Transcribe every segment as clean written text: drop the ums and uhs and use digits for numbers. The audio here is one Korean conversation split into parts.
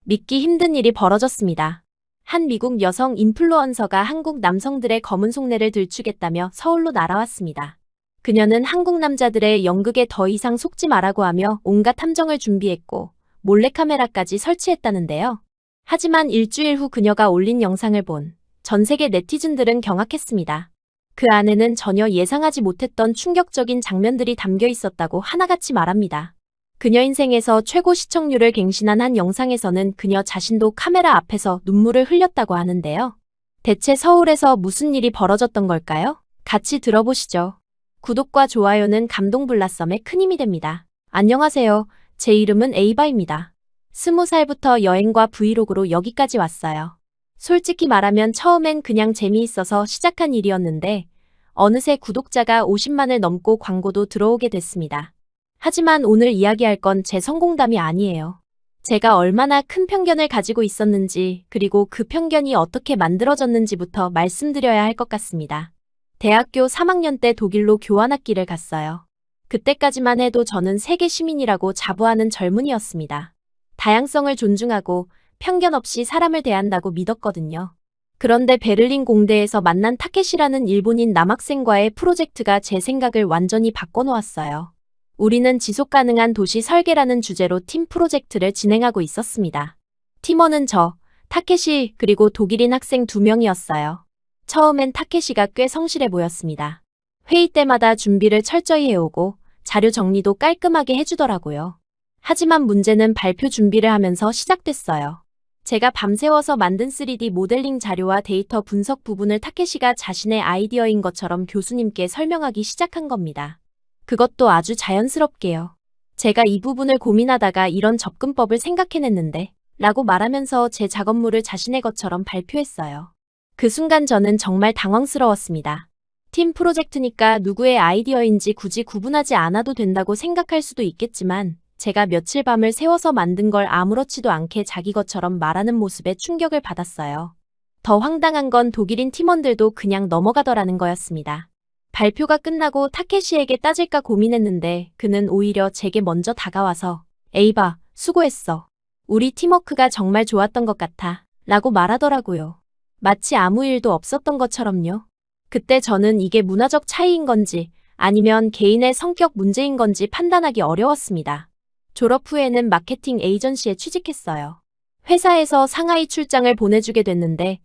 믿기 힘든 일이 벌어졌습니다. 한 미국 여성 인플루언서가 한국 남성들의 검은 속내를 들추겠다며 서울로 날아왔습니다. 그녀는 한국 남자들의 연극에 더 이상 속지 말라고 하며 온갖 탐정을 준비했고 몰래카메라까지 설치했다는데요. 하지만 일주일 후 그녀가 올린 영상을 본 전 세계 네티즌들은 경악했습니다. 그 안에는 전혀 예상하지 못했던 충격적인 장면들이 담겨 있었다고 하나같이 말합니다. 그녀 인생에서 최고 시청률을 갱신한 한 영상에서는 그녀 자신도 카메라 앞에서 눈물을 흘렸다고 하는데요. 대체 서울에서 무슨 일이 벌어졌던 걸까요? 같이 들어보시죠. 구독과 좋아요는 감동블라썸에 큰 힘이 됩니다. 안녕하세요. 제 이름은 에이바입니다. 20살부터 여행과 브이로그로 여기까지 왔어요. 솔직히 말하면 처음엔 그냥 재미있어서 시작한 일이었는데 어느새 구독자가 50만을 넘고 광고도 들어오게 됐습니다. 하지만 오늘 이야기할 건 제 성공담이 아니에요. 제가 얼마나 큰 편견을 가지고 있었는지 그리고 그 편견이 어떻게 만들어졌는지부터 말씀드려야 할 것 같습니다. 대학교 3학년 때 독일로 교환학기를 갔어요. 그때까지만 해도 저는 세계 시민이라고 자부하는 젊은이였습니다. 다양성을 존중하고 편견 없이 사람을 대한다고 믿었거든요. 그런데 베를린 공대에서 만난 타케시라는 일본인 남학생과의 프로젝트가 제 생각을 완전히 바꿔놓았어요. 우리는 지속가능한 도시 설계라는 주제로 팀 프로젝트를 진행하고 있었습니다. 팀원은 저, 타케시, 그리고 독일인 학생 2명이었어요. 처음엔 타케시가 꽤 성실해 보였습니다. 회의 때마다 준비를 철저히 해오고 자료 정리도 깔끔하게 해주더라고요. 하지만 문제는 발표 준비를 하면서 시작됐어요. 제가 밤새워서 만든 3D 모델링 자료와 데이터 분석 부분을 타케시가 자신의 아이디어인 것처럼 교수님께 설명하기 시작한 겁니다. 그것도 아주 자연스럽게요. 제가 이 부분을 고민하다가 이런 접근법을 생각해냈는데 라고 말하면서 제 작업물을 자신의 것처럼 발표했어요. 그 순간 저는 정말 당황스러웠습니다. 팀 프로젝트니까 누구의 아이디어인지 굳이 구분하지 않아도 된다고 생각할 수도 있겠지만 제가 며칠 밤을 새워서 만든 걸 아무렇지도 않게 자기 것처럼 말하는 모습에 충격을 받았어요. 더 황당한 건 독일인 팀원들도 그냥 넘어가더라는 거였습니다. 발표가 끝나고 타케시에게 따질까 고민했는데 그는 오히려 제게 먼저 다가와서 에이바, 수고했어. 우리 팀워크가 정말 좋았던 것 같아. 라고 말하더라고요. 마치 아무 일도 없었던 것처럼요. 그때 저는 이게 문화적 차이인 건지 아니면 개인의 성격 문제인 건지 판단하기 어려웠습니다. 졸업 후에는 마케팅 에이전시에 취직했어요. 회사에서 상하이 출장을 보내주게 됐는데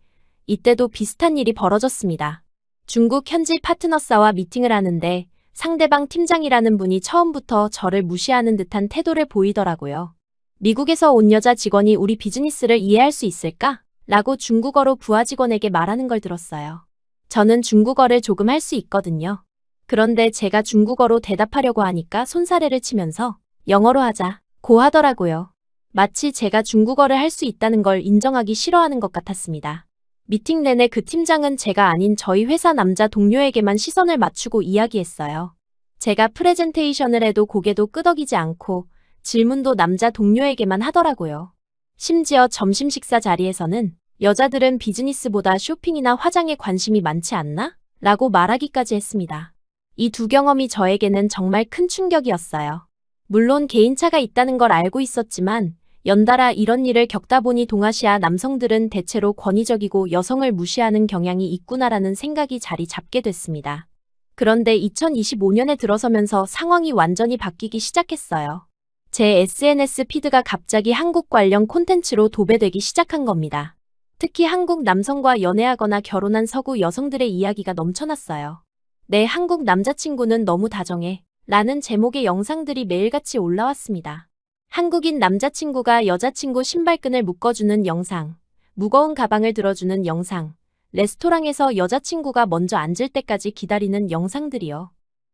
이때도 비슷한 일이 벌어졌습니다. 중국 현지 파트너사와 미팅을 하는데 상대방 팀장이라는 분이 처음부터 저를 무시하는 듯한 태도를 보이더라고요. 미국에서 온 여자 직원이 우리 비즈니스를 이해할 수 있을까? 라고 중국어로 부하 직원에게 말하는 걸 들었어요. 저는 중국어를 조금 할 수 있거든요. 그런데 제가 중국어로 대답하려고 하니까 손사래를 치면서 영어로 하자 고 하더라고요. 마치 제가 중국어를 할 수 있다는 걸 인정하기 싫어하는 것 같았습니다. 미팅 내내 그 팀장은 제가 아닌 저희 회사 남자 동료에게만 시선을 맞추고 이야기했어요. 제가 프레젠테이션을 해도 고개도 끄덕이지 않고 질문도 남자 동료에게만 하더라고요. 심지어 점심 식사 자리에서는 여자들은 비즈니스보다 쇼핑이나 화장에 관심이 많지 않나? 라고 말하기까지 했습니다. 이 두 경험이 저에게는 정말 큰 충격이었어요. 물론 개인차가 있다는 걸 알고 있었지만 연달아 이런 일을 겪다 보니 동아시아 남성들은 대체로 권위적이고 여성을 무시하는 경향이 있구나라는 생각이 자리 잡게 됐습니다. 그런데 2025년에 들어서면서 상황이 완전히 바뀌기 시작했어요. 제 SNS 피드가 갑자기 한국 관련 콘텐츠로 도배되기 시작한 겁니다. 특히 한국 남성과 연애하거나 결혼한 서구 여성들의 이야기가 넘쳐났어요. 내 한국 남자친구는 너무 다정해 라는 제목의 영상들이 매일같이 올라왔습니다. 한국인 남자친구가 여자친구 신발끈을 묶어주는 영상, 무거운 가방을 들어주는 영상, 레스토랑에서 여자친구가 먼저 앉을 때까지 기다리는 영상들이요.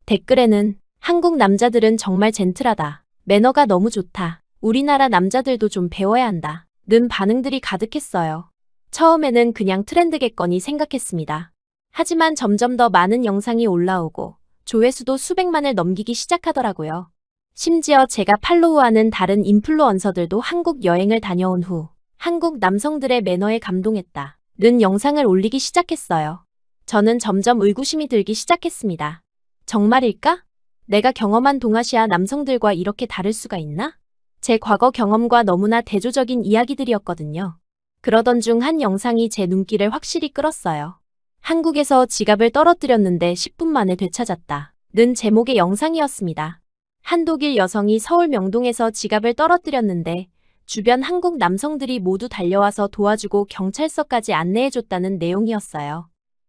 댓글에는 한국 남자들은 정말 젠틀하다. 매너가 너무 좋다. 우리나라 남자들도 좀 배워야 한다. 는 반응들이 가득했어요. 처음에는 그냥 트렌드겠거니 생각했습니다. 하지만 점점 더 많은 영상이 올라오고 조회수도 수백만을 넘기기 시작하더라고요. 심지어 제가 팔로우하는 다른 인플루언서들도 한국 여행을 다녀온 후 한국 남성들의 매너에 감동했다. 는 영상을 올리기 시작했어요. 저는 점점 의구심이 들기 시작했습니다. 정말일까? 내가 경험한 동아시아 남성들과 이렇게 다를 수가 있나? 제 과거 경험과 너무나 대조적인 이야기들이었거든요. 그러던 중 한 영상이 제 눈길을 확실히 끌었어요. 한국에서 지갑을 떨어뜨렸는데 10분 만에 되찾았다. 는 제목의 영상이었습니다. 한 독일 여성이 서울 명동에서 지갑을 떨어뜨렸는데 주변 한국 남성들이 모두 달려와서 도와주고 경찰서까지 안내해줬다는 내용이었어요.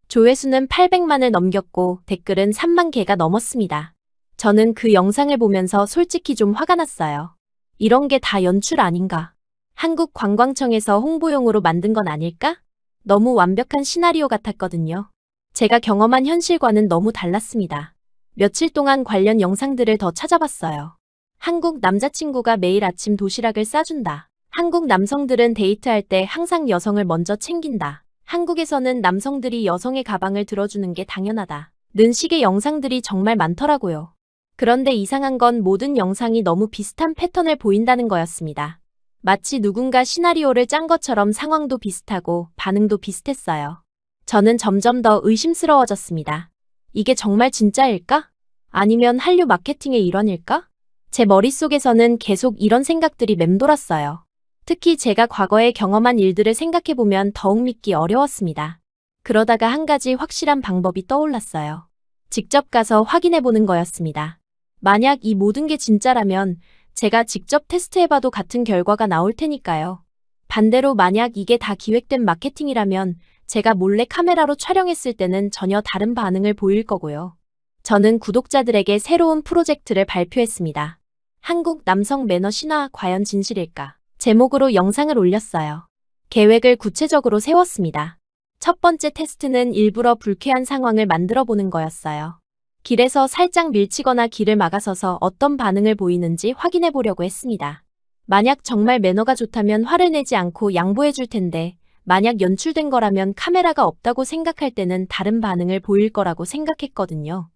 조회수는 800만을 넘겼고 댓글은 3만 개가 넘었습니다. 저는 그 영상을 보면서 솔직히 좀 화가 났어요. 이런 게 다 연출 아닌가? 한국관광청에서 홍보용으로 만든 건 아닐까? 너무 완벽한 시나리오 같았거든요. 제가 경험한 현실과는 너무 달랐습니다. 며칠 동안 관련 영상들을 더 찾아봤어요. 한국 남자친구가 매일 아침 도시락을 싸준다. 한국 남성들은 데이트할 때 항상 여성을 먼저 챙긴다. 한국에서는 남성들이 여성의 가방을 들어주는 게 당연하다. 는 식의 영상들이 정말 많더라고요. 그런데 이상한 건 모든 영상이 너무 비슷한 패턴을 보인다는 거였습니다. 마치 누군가 시나리오를 짠 것처럼 상황도 비슷하고 반응도 비슷했어요. 저는 점점 더 의심스러워졌습니다. 이게 정말 진짜일까? 아니면 한류 마케팅의 일환일까? 제 머릿속에서는 계속 이런 생각들이 맴돌았어요. 특히 제가 과거에 경험한 일들을 생각해보면 더욱 믿기 어려웠습니다. 그러다가 한 가지 확실한 방법이 떠올랐어요. 직접 가서 확인해보는 거였습니다. 만약 이 모든 게 진짜라면 제가 직접 테스트해봐도 같은 결과가 나올 테니까요. 반대로 만약 이게 다 기획된 마케팅이라면 제가 몰래 카메라로 촬영했을 때는 전혀 다른 반응을 보일 거고요. 저는 구독자들에게 새로운 프로젝트를 발표했습니다. 한국 남성 매너 신화 과연 진실일까? 제목으로 영상을 올렸어요. 계획을 구체적으로 세웠습니다. 첫 번째 테스트는 일부러 불쾌한 상황을 만들어 보는 거였어요. 길에서 살짝 밀치거나 길을 막아서서 어떤 반응을 보이는지 확인해 보려고 했습니다. 만약 정말 매너가 좋다면 화를 내지 않고 양보해 줄 텐데, 만약 연출된 거라면 카메라가 없다고 생각할 때는 다른 반응을 보일 거라고 생각했거든요.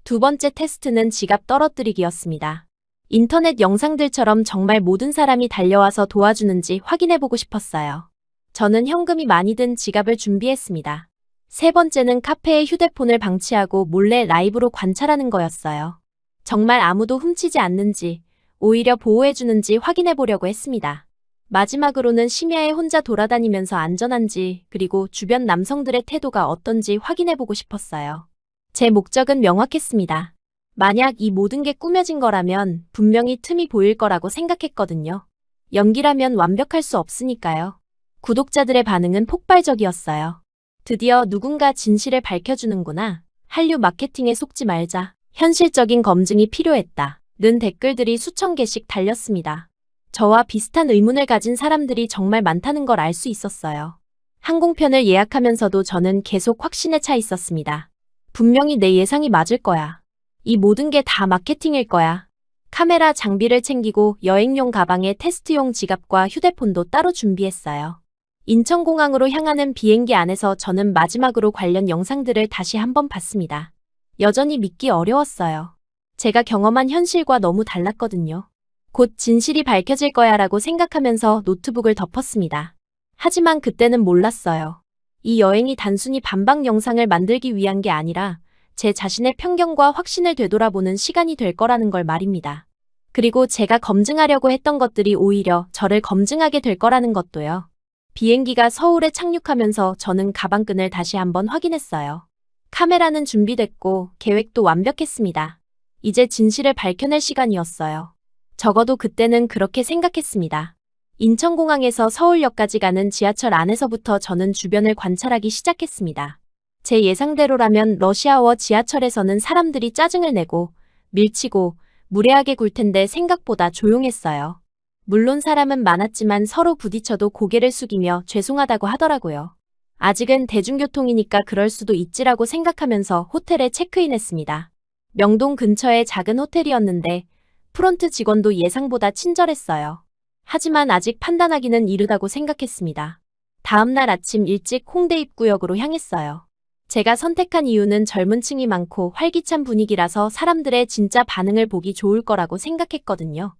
두 번째 테스트는 지갑 떨어뜨리기였습니다. 인터넷 영상들처럼 정말 모든 사람이 달려와서 도와주는지 확인해 보고 싶었어요. 저는 현금이 많이 든 지갑을 준비했습니다. 세 번째는 카페에 휴대폰을 방치하고 몰래 라이브로 관찰하는 거였어요. 정말 아무도 훔치지 않는지, 오히려 보호해주는지 확인해 보려고 했습니다. 마지막으로는 심야에 혼자 돌아다니면서 안전한지, 그리고 주변 남성들의 태도가 어떤지 확인해 보고 싶었어요. 제 목적은 명확했습니다. 만약 이 모든 게 꾸며진 거라면 분명히 틈이 보일 거라고 생각했거든요. 연기라면 완벽할 수 없으니까요. 구독자들의 반응은 폭발적이었어요. 드디어 누군가 진실을 밝혀주는구나. 한류 마케팅에 속지 말자. 현실적인 검증이 필요했다. 는 댓글들이 수천 개씩 달렸습니다. 저와 비슷한 의문을 가진 사람들이 정말 많다는 걸 알 수 있었어요. 항공편을 예약하면서도 저는 계속 확신에 차 있었습니다. 분명히 내 예상이 맞을 거야. 이 모든 게 다 마케팅일 거야. 카메라 장비를 챙기고 여행용 가방에 테스트용 지갑과 휴대폰도 따로 준비했어요. 인천공항으로 향하는 비행기 안에서 저는 마지막으로 관련 영상들을 다시 한번 봤습니다. 여전히 믿기 어려웠어요. 제가 경험한 현실과 너무 달랐거든요. 곧 진실이 밝혀질 거야 라고 생각하면서 노트북을 덮었습니다. 하지만 그때는 몰랐어요. 이 여행이 단순히 반박 영상을 만들기 위한 게 아니라 제 자신의 편견과 확신을 되돌아보는 시간이 될 거라는 걸 말입니다. 그리고 제가 검증하려고 했던 것들이 오히려 저를 검증하게 될 거라는 것도요. 비행기가 서울에 착륙하면서 저는 가방끈을 다시 한번 확인했어요. 카메라는 준비됐고 계획도 완벽했습니다. 이제 진실을 밝혀낼 시간이었어요. 적어도 그때는 그렇게 생각했습니다. 인천공항에서 서울역까지 가는 지하철 안에서부터 저는 주변을 관찰하기 시작했습니다. 제 예상대로라면 러시아워 지하철에서는 사람들이 짜증을 내고 밀치고 무례하게 굴 텐데 생각보다 조용했어요. 물론 사람은 많았지만 서로 부딪혀도 고개를 숙이며 죄송하다고 하더라고요. 아직은 대중교통이니까 그럴 수도 있지라고 생각하면서 호텔에 체크인했습니다. 명동 근처의 작은 호텔이었는데 프론트 직원도 예상보다 친절했어요. 하지만 아직 판단하기는 이르다고 생각했습니다. 다음 날 아침 일찍 홍대 입구역으로 향했어요. 제가 선택한 이유는 젊은 층이 많고 활기찬 분위기라서 사람들의 진짜 반응을 보기 좋을 거라고 생각했거든요.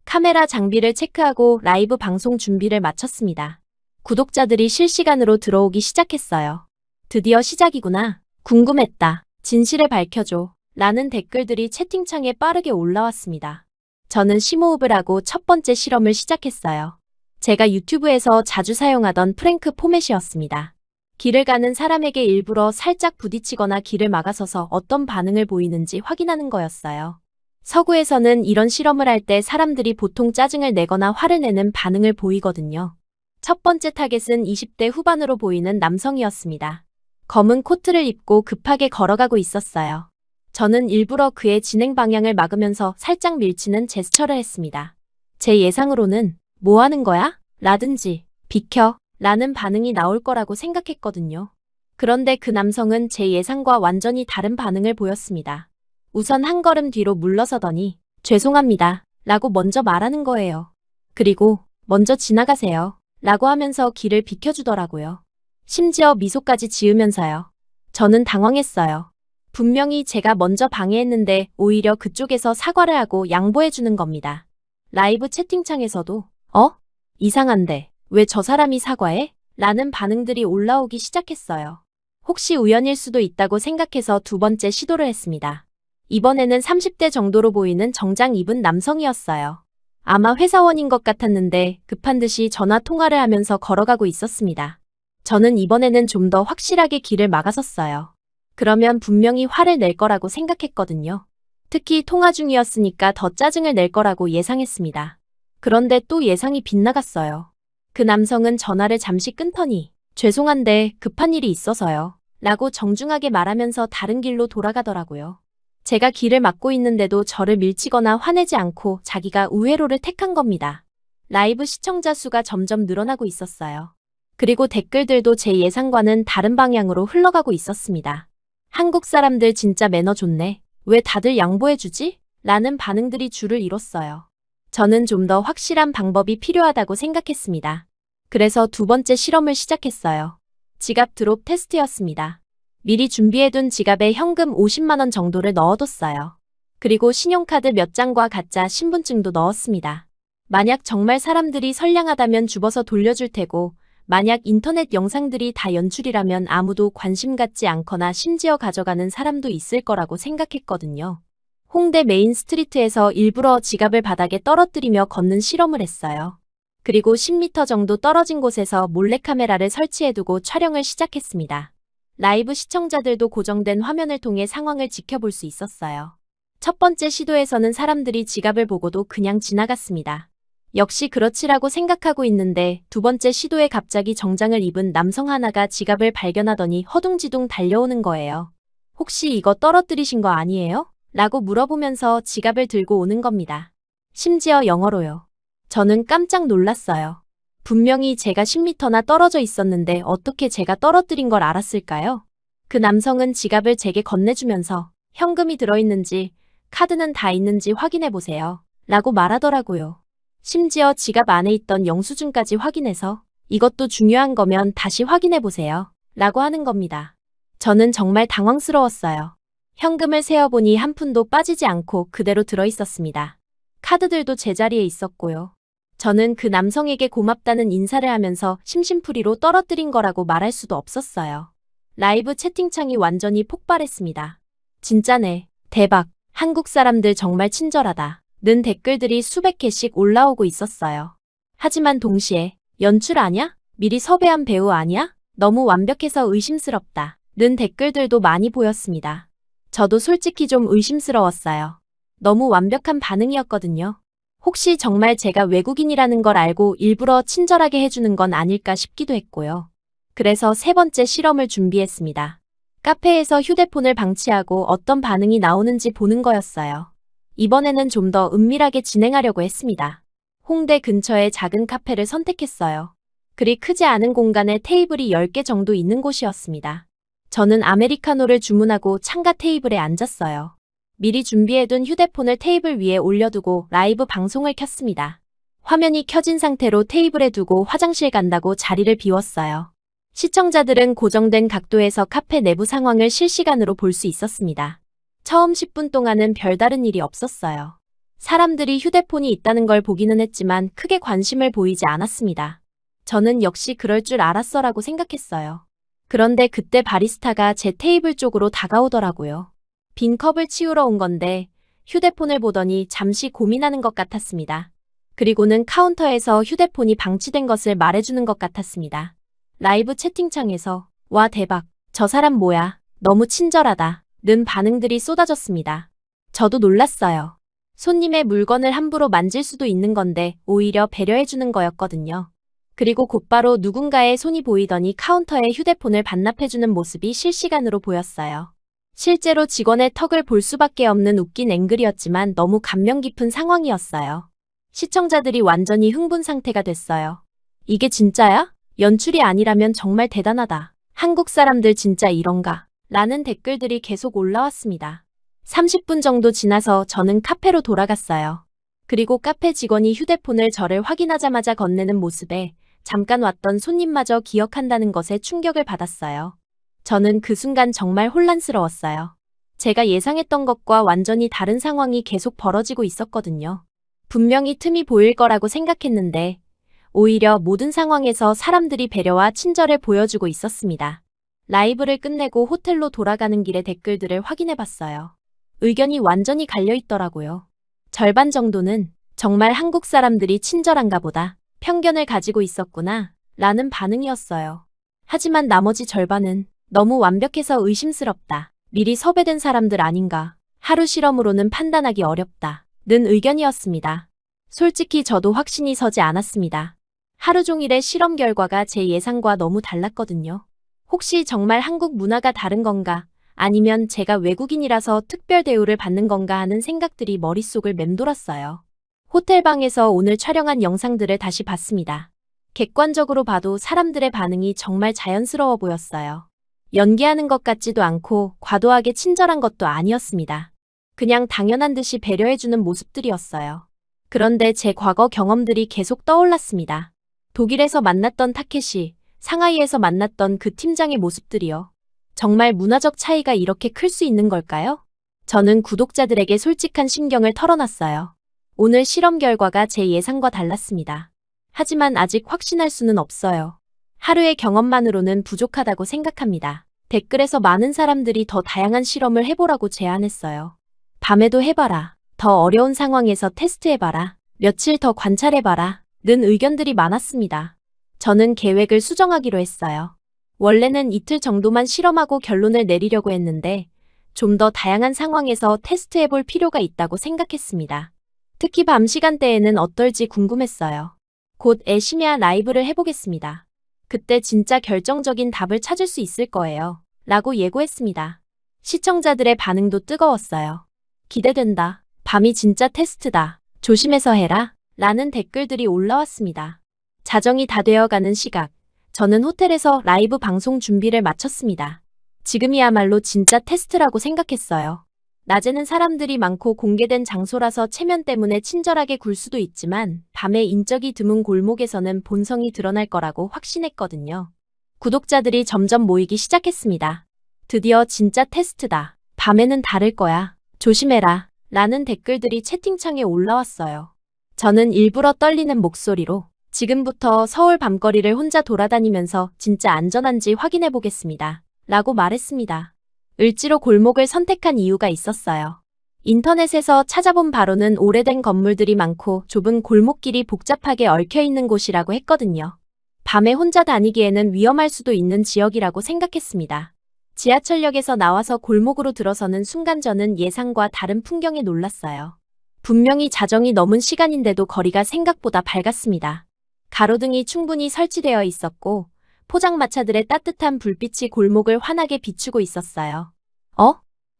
카메라 장비를 체크하고 라이브 방송 준비를 마쳤습니다. 구독자들이 실시간으로 들어오기 시작했어요. 드디어 시작이구나. 궁금했다. 진실을 밝혀줘. 라는 댓글들이 채팅창에 빠르게 올라왔습니다. 저는 심호흡을 하고 첫 번째 실험을 시작했어요. 제가 유튜브에서 자주 사용하던 프랭크 포맷이었습니다. 길을 가는 사람에게 일부러 살짝 부딪히거나 길을 막아서서 어떤 반응을 보이는지 확인하는 거였어요. 서구에서는 이런 실험을 할 때 사람들이 보통 짜증을 내거나 화를 내는 반응을 보이거든요. 첫 번째 타겟은 20대 후반으로 보이는 남성이었습니다. 검은 코트를 입고 급하게 걸어가고 있었어요. 저는 일부러 그의 진행 방향을 막으면서 살짝 밀치는 제스처를 했습니다. 제 예상으로는 뭐 하는 거야? 라든지 비켜 라는 반응이 나올 거라고 생각했거든요. 그런데 그 남성은 제 예상과 완전히 다른 반응을 보였습니다. 우선 한 걸음 뒤로 물러서더니 죄송합니다 라고 먼저 말하는 거예요. 그리고 먼저 지나가세요 라고 하면서 길을 비켜주더라고요. 심지어 미소까지 지으면서요. 저는 당황했어요. 분명히 제가 먼저 방해했는데 오히려 그쪽에서 사과를 하고 양보해주는 겁니다. 라이브 채팅창에서도 이상한데 왜 저 사람이 사과해? 라는 반응들이 올라오기 시작했어요. 혹시 우연일 수도 있다고 생각해서 두 번째 시도를 했습니다. 이번에는 30대 정도로 보이는 정장 입은 남성이었어요. 아마 회사원인 것 같았는데 급한 듯이 전화 통화를 하면서 걸어가고 있었습니다. 저는 이번에는 좀 더 확실하게 길을 막아섰어요. 그러면 분명히 화를 낼 거라고 생각했거든요. 특히 통화 중이었으니까 더 짜증을 낼 거라고 예상했습니다. 그런데 또 예상이 빗나갔어요. 그 남성은 전화를 잠시 끊더니 죄송한데 급한 일이 있어서요 라고 정중하게 말하면서 다른 길로 돌아가더라고요. 제가 길을 막고 있는데도 저를 밀치거나 화내지 않고 자기가 우회로를 택한 겁니다. 라이브 시청자 수가 점점 늘어나고 있었어요. 그리고 댓글들도 제 예상과는 다른 방향으로 흘러가고 있었습니다. 한국 사람들 진짜 매너 좋네. 왜 다들 양보해주지? 라는 반응들이 줄을 이뤘어요. 저는 좀 더 확실한 방법이 필요하다고 생각했습니다. 그래서 두 번째 실험을 시작했어요. 지갑 드롭 테스트였습니다. 미리 준비해둔 지갑에 현금 50만 원 정도를 넣어뒀어요. 그리고 신용카드 몇 장과 가짜 신분증도 넣었습니다. 만약 정말 사람들이 선량하다면 주워서 돌려줄 테고 만약 인터넷 영상들이 다 연출이라면 아무도 관심 갖지 않거나 심지어 가져가는 사람도 있을 거라고 생각했거든요. 홍대 메인 스트리트에서 일부러 지갑을 바닥에 떨어뜨리며 걷는 실험을 했어요. 그리고 10m 정도 떨어진 곳에서 몰래카메라를 설치해두고 촬영을 시작했습니다. 라이브 시청자들도 고정된 화면을 통해 상황을 지켜볼 수 있었어요. 첫 번째 시도에서는 사람들이 지갑을 보고도 그냥 지나갔습니다. 역시 그렇지라고 생각하고 있는데 두 번째 시도에 갑자기 정장을 입은 남성 하나가 지갑을 발견하더니 허둥지둥 달려오는 거예요. 혹시 이거 떨어뜨리신 거 아니에요? 라고 물어보면서 지갑을 들고 오는 겁니다. 심지어 영어로요. 저는 깜짝 놀랐어요. 분명히 제가 10m나 떨어져 있었는데 어떻게 제가 떨어뜨린 걸 알았을까요? 그 남성은 지갑을 제게 건네주면서 현금이 들어있는지 카드는 다 있는지 확인해보세요. 라고 말하더라고요. 심지어 지갑 안에 있던 영수증까지 확인해서 이것도 중요한 거면 다시 확인해보세요. 라고 하는 겁니다. 저는 정말 당황스러웠어요. 현금을 세어보니 한 푼도 빠지지 않고 그대로 들어있었습니다. 카드들도 제자리에 있었고요. 저는 그 남성에게 고맙다는 인사를 하면서 심심풀이로 떨어뜨린 거라고 말할 수도 없었어요. 라이브 채팅창이 완전히 폭발했습니다. 진짜네. 대박. 한국 사람들 정말 친절하다. 는 댓글들이 수백 개씩 올라오고 있었어요. 하지만 동시에 연출 아냐? 미리 섭외한 배우 아니야? 너무 완벽해서 의심스럽다. 는 댓글들도 많이 보였습니다. 저도 솔직히 좀 의심스러웠어요. 너무 완벽한 반응이었거든요. 혹시 정말 제가 외국인이라는 걸 알고 일부러 친절하게 해주는 건 아닐까 싶기도 했고요. 그래서 세 번째 실험을 준비했습니다. 카페에서 휴대폰을 방치하고 어떤 반응이 나오는지 보는 거였어요. 이번에는 좀 더 은밀하게 진행하려고 했습니다. 홍대 근처의 작은 카페를 선택했어요. 그리 크지 않은 공간에 테이블이 10개 정도 있는 곳이었습니다. 저는 아메리카노를 주문하고 창가 테이블에 앉았어요. 미리 준비해둔 휴대폰을 테이블 위에 올려두고 라이브 방송을 켰습니다. 화면이 켜진 상태로 테이블에 두고 화장실 간다고 자리를 비웠어요. 시청자들은 고정된 각도에서 카페 내부 상황을 실시간으로 볼 수 있었습니다. 처음 10분 동안은 별다른 일이 없었어요. 사람들이 휴대폰이 있다는 걸 보기는 했지만 크게 관심을 보이지 않았습니다. 저는 역시 그럴 줄 알았어라고 생각했어요. 그런데 그때 바리스타가 제 테이블 쪽으로 다가오더라고요. 빈 컵을 치우러 온 건데 휴대폰을 보더니 잠시 고민하는 것 같았습니다. 그리고는 카운터에서 휴대폰이 방치된 것을 말해주는 것 같았습니다. 라이브 채팅창에서 와 대박, 저 사람 뭐야, 너무 친절하다 는 반응들이 쏟아졌습니다. 저도 놀랐어요. 손님의 물건을 함부로 만질 수도 있는 건데 오히려 배려해주는 거였거든요. 그리고 곧바로 누군가의 손이 보이더니 카운터에 휴대폰을 반납해주는 모습이 실시간으로 보였어요. 실제로 직원의 턱을 볼 수밖에 없는 웃긴 앵글이었지만 너무 감명 깊은 상황이었어요. 시청자들이 완전히 흥분 상태가 됐어요. 이게 진짜야? 연출이 아니라면 정말 대단하다. 한국 사람들 진짜 이런가? 라는 댓글들이 계속 올라왔습니다. 30분 정도 지나서 저는 카페로 돌아갔어요. 그리고 카페 직원이 휴대폰을 저를 확인하자마자 건네는 모습에 잠깐 왔던 손님마저 기억한다는 것에 충격을 받았어요. 저는 그 순간 정말 혼란스러웠어요. 제가 예상했던 것과 완전히 다른 상황이 계속 벌어지고 있었거든요. 분명히 틈이 보일 거라고 생각했는데 오히려 모든 상황에서 사람들이 배려와 친절을 보여주고 있었습니다. 라이브를 끝내고 호텔로 돌아가는 길에 댓글들을 확인해봤어요. 의견이 완전히 갈려있더라고요. 절반 정도는 정말 한국 사람들이 친절한가 보다, 편견을 가지고 있었구나 라는 반응이었어요. 하지만 나머지 절반은 너무 완벽해서 의심스럽다, 미리 섭외된 사람들 아닌가, 하루 실험으로는 판단하기 어렵다 는 의견이었습니다. 솔직히 저도 확신이 서지 않았습니다. 하루 종일의 실험 결과가 제 예상과 너무 달랐거든요. 혹시 정말 한국 문화가 다른 건가, 아니면 제가 외국인이라서 특별 대우를 받는 건가 하는 생각들이 머릿속을 맴돌았어요. 호텔방에서 오늘 촬영한 영상들을 다시 봤습니다. 객관적으로 봐도 사람들의 반응이 정말 자연스러워 보였어요. 연기하는 것 같지도 않고 과도하게 친절한 것도 아니었습니다. 그냥 당연한 듯이 배려해주는 모습들이었어요. 그런데 제 과거 경험들이 계속 떠올랐습니다. 독일에서 만났던 타케시, 상하이에서 만났던 그 팀장의 모습들이요. 정말 문화적 차이가 이렇게 클 수 있는 걸까요? 저는 구독자들에게 솔직한 심경을 털어놨어요. 오늘 실험 결과가 제 예상과 달랐습니다. 하지만 아직 확신할 수는 없어요. 하루의 경험만으로는 부족하다고 생각합니다. 댓글에서 많은 사람들이 더 다양한 실험을 해보라고 제안했어요. 밤에도 해봐라. 더 어려운 상황에서 테스트해봐라. 며칠 더 관찰해봐라. 는 의견들이 많았습니다. 저는 계획을 수정하기로 했어요. 원래는 이틀 정도만 실험하고 결론을 내리려고 했는데 좀 더 다양한 상황에서 테스트해볼 필요가 있다고 생각했습니다. 특히 밤 시간대에는 어떨지 궁금했어요. 곧 에시미아 라이브를 해보겠습니다. 그때 진짜 결정적인 답을 찾을 수 있을 거예요. 라고 예고했습니다. 시청자들의 반응도 뜨거웠어요. 기대된다. 밤이 진짜 테스트다. 조심해서 해라. 라는 댓글들이 올라왔습니다. 자정이 다 되어가는 시각, 저는 호텔에서 라이브 방송 준비를 마쳤습니다. 지금이야말로 진짜 테스트라고 생각했어요. 낮에는 사람들이 많고 공개된 장소라서 체면 때문에 친절하게 굴 수도 있지만 밤에 인적이 드문 골목에서는 본성이 드러날 거라고 확신했거든요. 구독자들이 점점 모이기 시작했습니다. 드디어 진짜 테스트다. 밤에는 다를 거야. 조심해라. 라는 댓글들이 채팅창에 올라왔어요. 저는 일부러 떨리는 목소리로 지금부터 서울 밤거리를 혼자 돌아다니면서 진짜 안전한지 확인해 보겠습니다. 라고 말했습니다. 을지로 골목을 선택한 이유가 있었어요. 인터넷에서 찾아본 바로는 오래된 건물들이 많고 좁은 골목길이 복잡하게 얽혀있는 곳이라고 했거든요. 밤에 혼자 다니기에는 위험할 수도 있는 지역이라고 생각했습니다. 지하철역에서 나와서 골목으로 들어서는 순간 저는 예상과 다른 풍경에 놀랐어요. 분명히 자정이 넘은 시간인데도 거리가 생각보다 밝았습니다. 가로등이 충분히 설치되어 있었고 포장마차들의 따뜻한 불빛이 골목을 환하게 비추고 있었어요.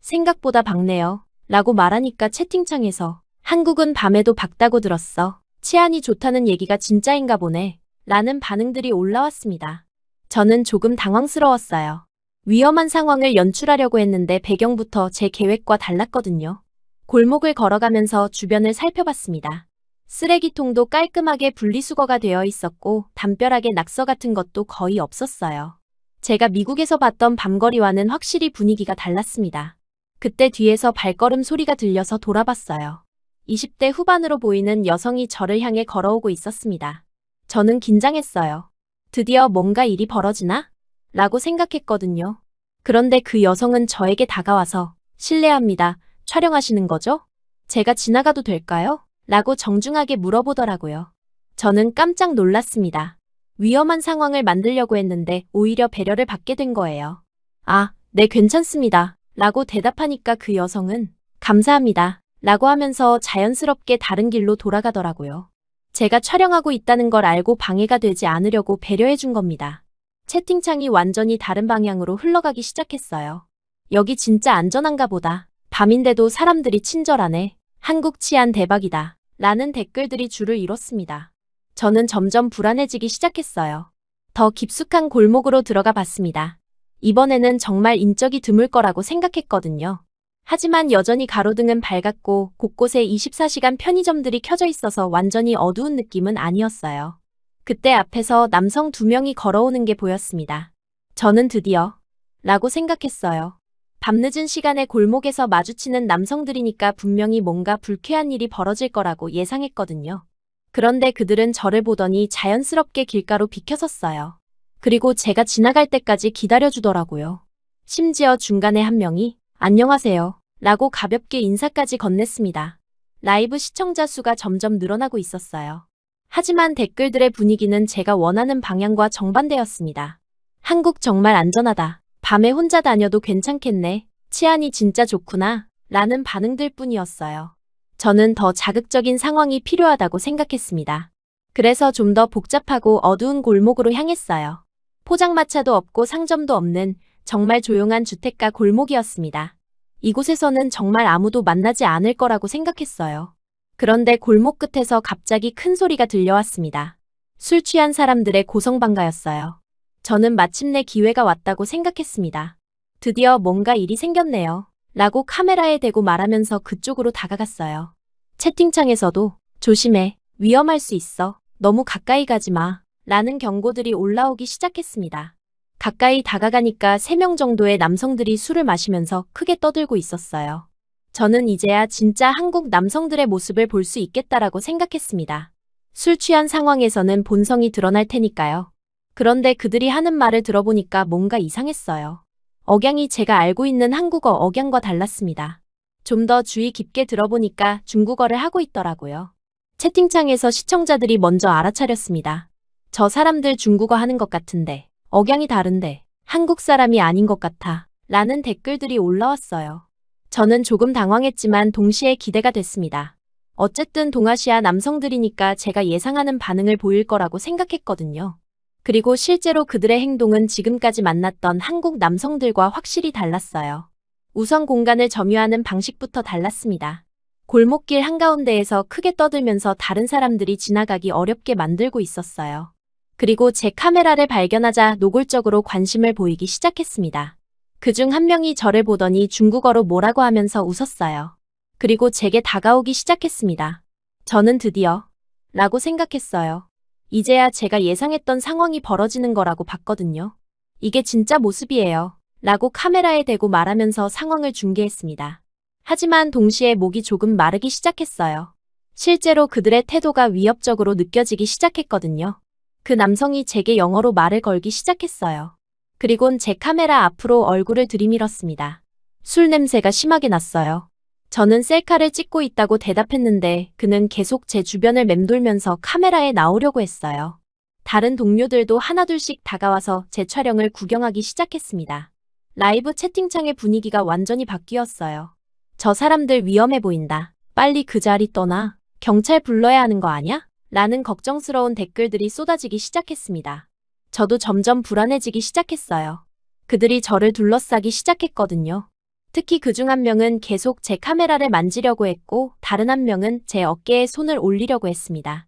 생각보다 밝네요. 라고 말하니까 채팅창에서 한국은 밤에도 밝다고 들었어. 치안이 좋다는 얘기가 진짜인가 보네. 라는 반응들이 올라왔습니다. 저는 조금 당황스러웠어요. 위험한 상황을 연출하려고 했는데 배경부터 제 계획과 달랐거든요. 골목을 걸어가면서 주변을 살펴봤습니다. 쓰레기통도 깔끔하게 분리수거가 되어 있었고 담벼락에 낙서 같은 것도 거의 없었어요. 제가 미국에서 봤던 밤거리와는 확실히 분위기가 달랐습니다. 그때 뒤에서 발걸음 소리가 들려서 돌아봤어요. 20대 후반으로 보이는 여성이 저를 향해 걸어오고 있었습니다. 저는 긴장했어요. 드디어 뭔가 일이 벌어지나? 라고 생각했거든요. 그런데 그 여성은 저에게 다가와서 실례합니다. 촬영하시는 거죠? 제가 지나가도 될까요? 라고 정중하게 물어보더라고요. 저는 깜짝 놀랐습니다. 위험한 상황을 만들려고 했는데 오히려 배려를 받게 된 거예요. 아, 네, 괜찮습니다. 라고 대답하니까 그 여성은 감사합니다. 라고 하면서 자연스럽게 다른 길로 돌아가더라고요. 제가 촬영하고 있다는 걸 알고 방해가 되지 않으려고 배려해 준 겁니다. 채팅창이 완전히 다른 방향으로 흘러가기 시작했어요. 여기 진짜 안전한가 보다. 밤인데도 사람들이 친절하네. 한국 치안 대박이다. 라는 댓글들이 줄을 이뤘습니다. 저는 점점 불안해지기 시작했어요. 더 깊숙한 골목으로 들어가 봤습니다. 이번에는 정말 인적이 드물 거라고 생각했거든요. 하지만 여전히 가로등은 밝았고 곳곳에 24시간 편의점들이 켜져 있어서 완전히 어두운 느낌은 아니었어요. 그때 앞에서 남성 2명이 걸어오는 게 보였습니다. 저는 드디어 라고 생각했어요. 밤늦은 시간에 골목에서 마주치는 남성들이니까 분명히 뭔가 불쾌한 일이 벌어질 거라고 예상했거든요. 그런데 그들은 저를 보더니 자연스럽게 길가로 비켜섰어요. 그리고 제가 지나갈 때까지 기다려주더라고요. 심지어 중간에 한 명이 안녕하세요. 라고 가볍게 인사까지 건넸습니다. 라이브 시청자 수가 점점 늘어나고 있었어요. 하지만 댓글들의 분위기는 제가 원하는 방향과 정반대였습니다. 한국 정말 안전하다. 밤에 혼자 다녀도 괜찮겠네. 치안이 진짜 좋구나. 라는 반응들 뿐이었어요. 저는 더 자극적인 상황이 필요하다고 생각했습니다. 그래서 좀 더 복잡하고 어두운 골목으로 향했어요. 포장마차도 없고 상점도 없는 정말 조용한 주택가 골목이었습니다. 이곳에서는 정말 아무도 만나지 않을 거라고 생각했어요. 그런데 골목 끝에서 갑자기 큰 소리가 들려왔습니다. 술 취한 사람들의 고성방가였어요. 저는 마침내 기회가 왔다고 생각했습니다. 드디어 뭔가 일이 생겼네요. 라고 카메라에 대고 말하면서 그쪽으로 다가갔어요. 채팅창에서도 조심해, 위험할 수 있어, 너무 가까이 가지 마, 라는 경고들이 올라오기 시작했습니다. 가까이 다가가니까 3명 정도의 남성들이 술을 마시면서 크게 떠들고 있었어요. 저는 이제야 진짜 한국 남성들의 모습을 볼 수 있겠다라고 생각했습니다. 술 취한 상황에서는 본성이 드러날 테니까요. 그런데 그들이 하는 말을 들어보니까 뭔가 이상했어요. 억양이 제가 알고 있는 한국어 억양과 달랐습니다. 좀 더 주의 깊게 들어보니까 중국어를 하고 있더라고요. 채팅창에서 시청자들이 먼저 알아차렸습니다. 저 사람들 중국어 하는 것 같은데, 억양이 다른데, 한국 사람이 아닌 것 같아. 라는 댓글들이 올라왔어요. 저는 조금 당황했지만 동시에 기대가 됐습니다. 어쨌든 동아시아 남성들이니까 제가 예상하는 반응을 보일 거라고 생각했거든요. 그리고 실제로 그들의 행동은 지금까지 만났던 한국 남성들과 확실히 달랐어요. 우선 공간을 점유하는 방식부터 달랐습니다. 골목길 한가운데에서 크게 떠들면서 다른 사람들이 지나가기 어렵게 만들고 있었어요. 그리고 제 카메라를 발견하자 노골적으로 관심을 보이기 시작했습니다. 그중 한 명이 저를 보더니 중국어로 뭐라고 하면서 웃었어요. 그리고 제게 다가오기 시작했습니다. 저는 드디어 라고 생각했어요. 이제야 제가 예상했던 상황이 벌어지는 거라고 봤거든요. 이게 진짜 모습이에요. 라고 카메라에 대고 말하면서 상황을 중계했습니다. 하지만 동시에 목이 조금 마르기 시작했어요. 실제로 그들의 태도가 위협적으로 느껴지기 시작했거든요. 그 남성이 제게 영어로 말을 걸기 시작했어요. 그리곤 제 카메라 앞으로 얼굴을 들이밀었습니다. 술 냄새가 심하게 났어요. 저는 셀카를 찍고 있다고 대답했는데 그는 계속 제 주변을 맴돌면서 카메라에 나오려고 했어요. 다른 동료들도 하나둘씩 다가와서 제 촬영을 구경하기 시작했습니다. 라이브 채팅창의 분위기가 완전히 바뀌었어요. 저 사람들 위험해 보인다. 빨리 그 자리 떠나. 경찰 불러야 하는 거 아냐? 라는 걱정스러운 댓글들이 쏟아지기 시작했습니다. 저도 점점 불안해지기 시작했어요. 그들이 저를 둘러싸기 시작했거든요. 특히 그중 한 명은 계속 제 카메라를 만지려고 했고 다른 한 명은 제 어깨에 손을 올리려고 했습니다.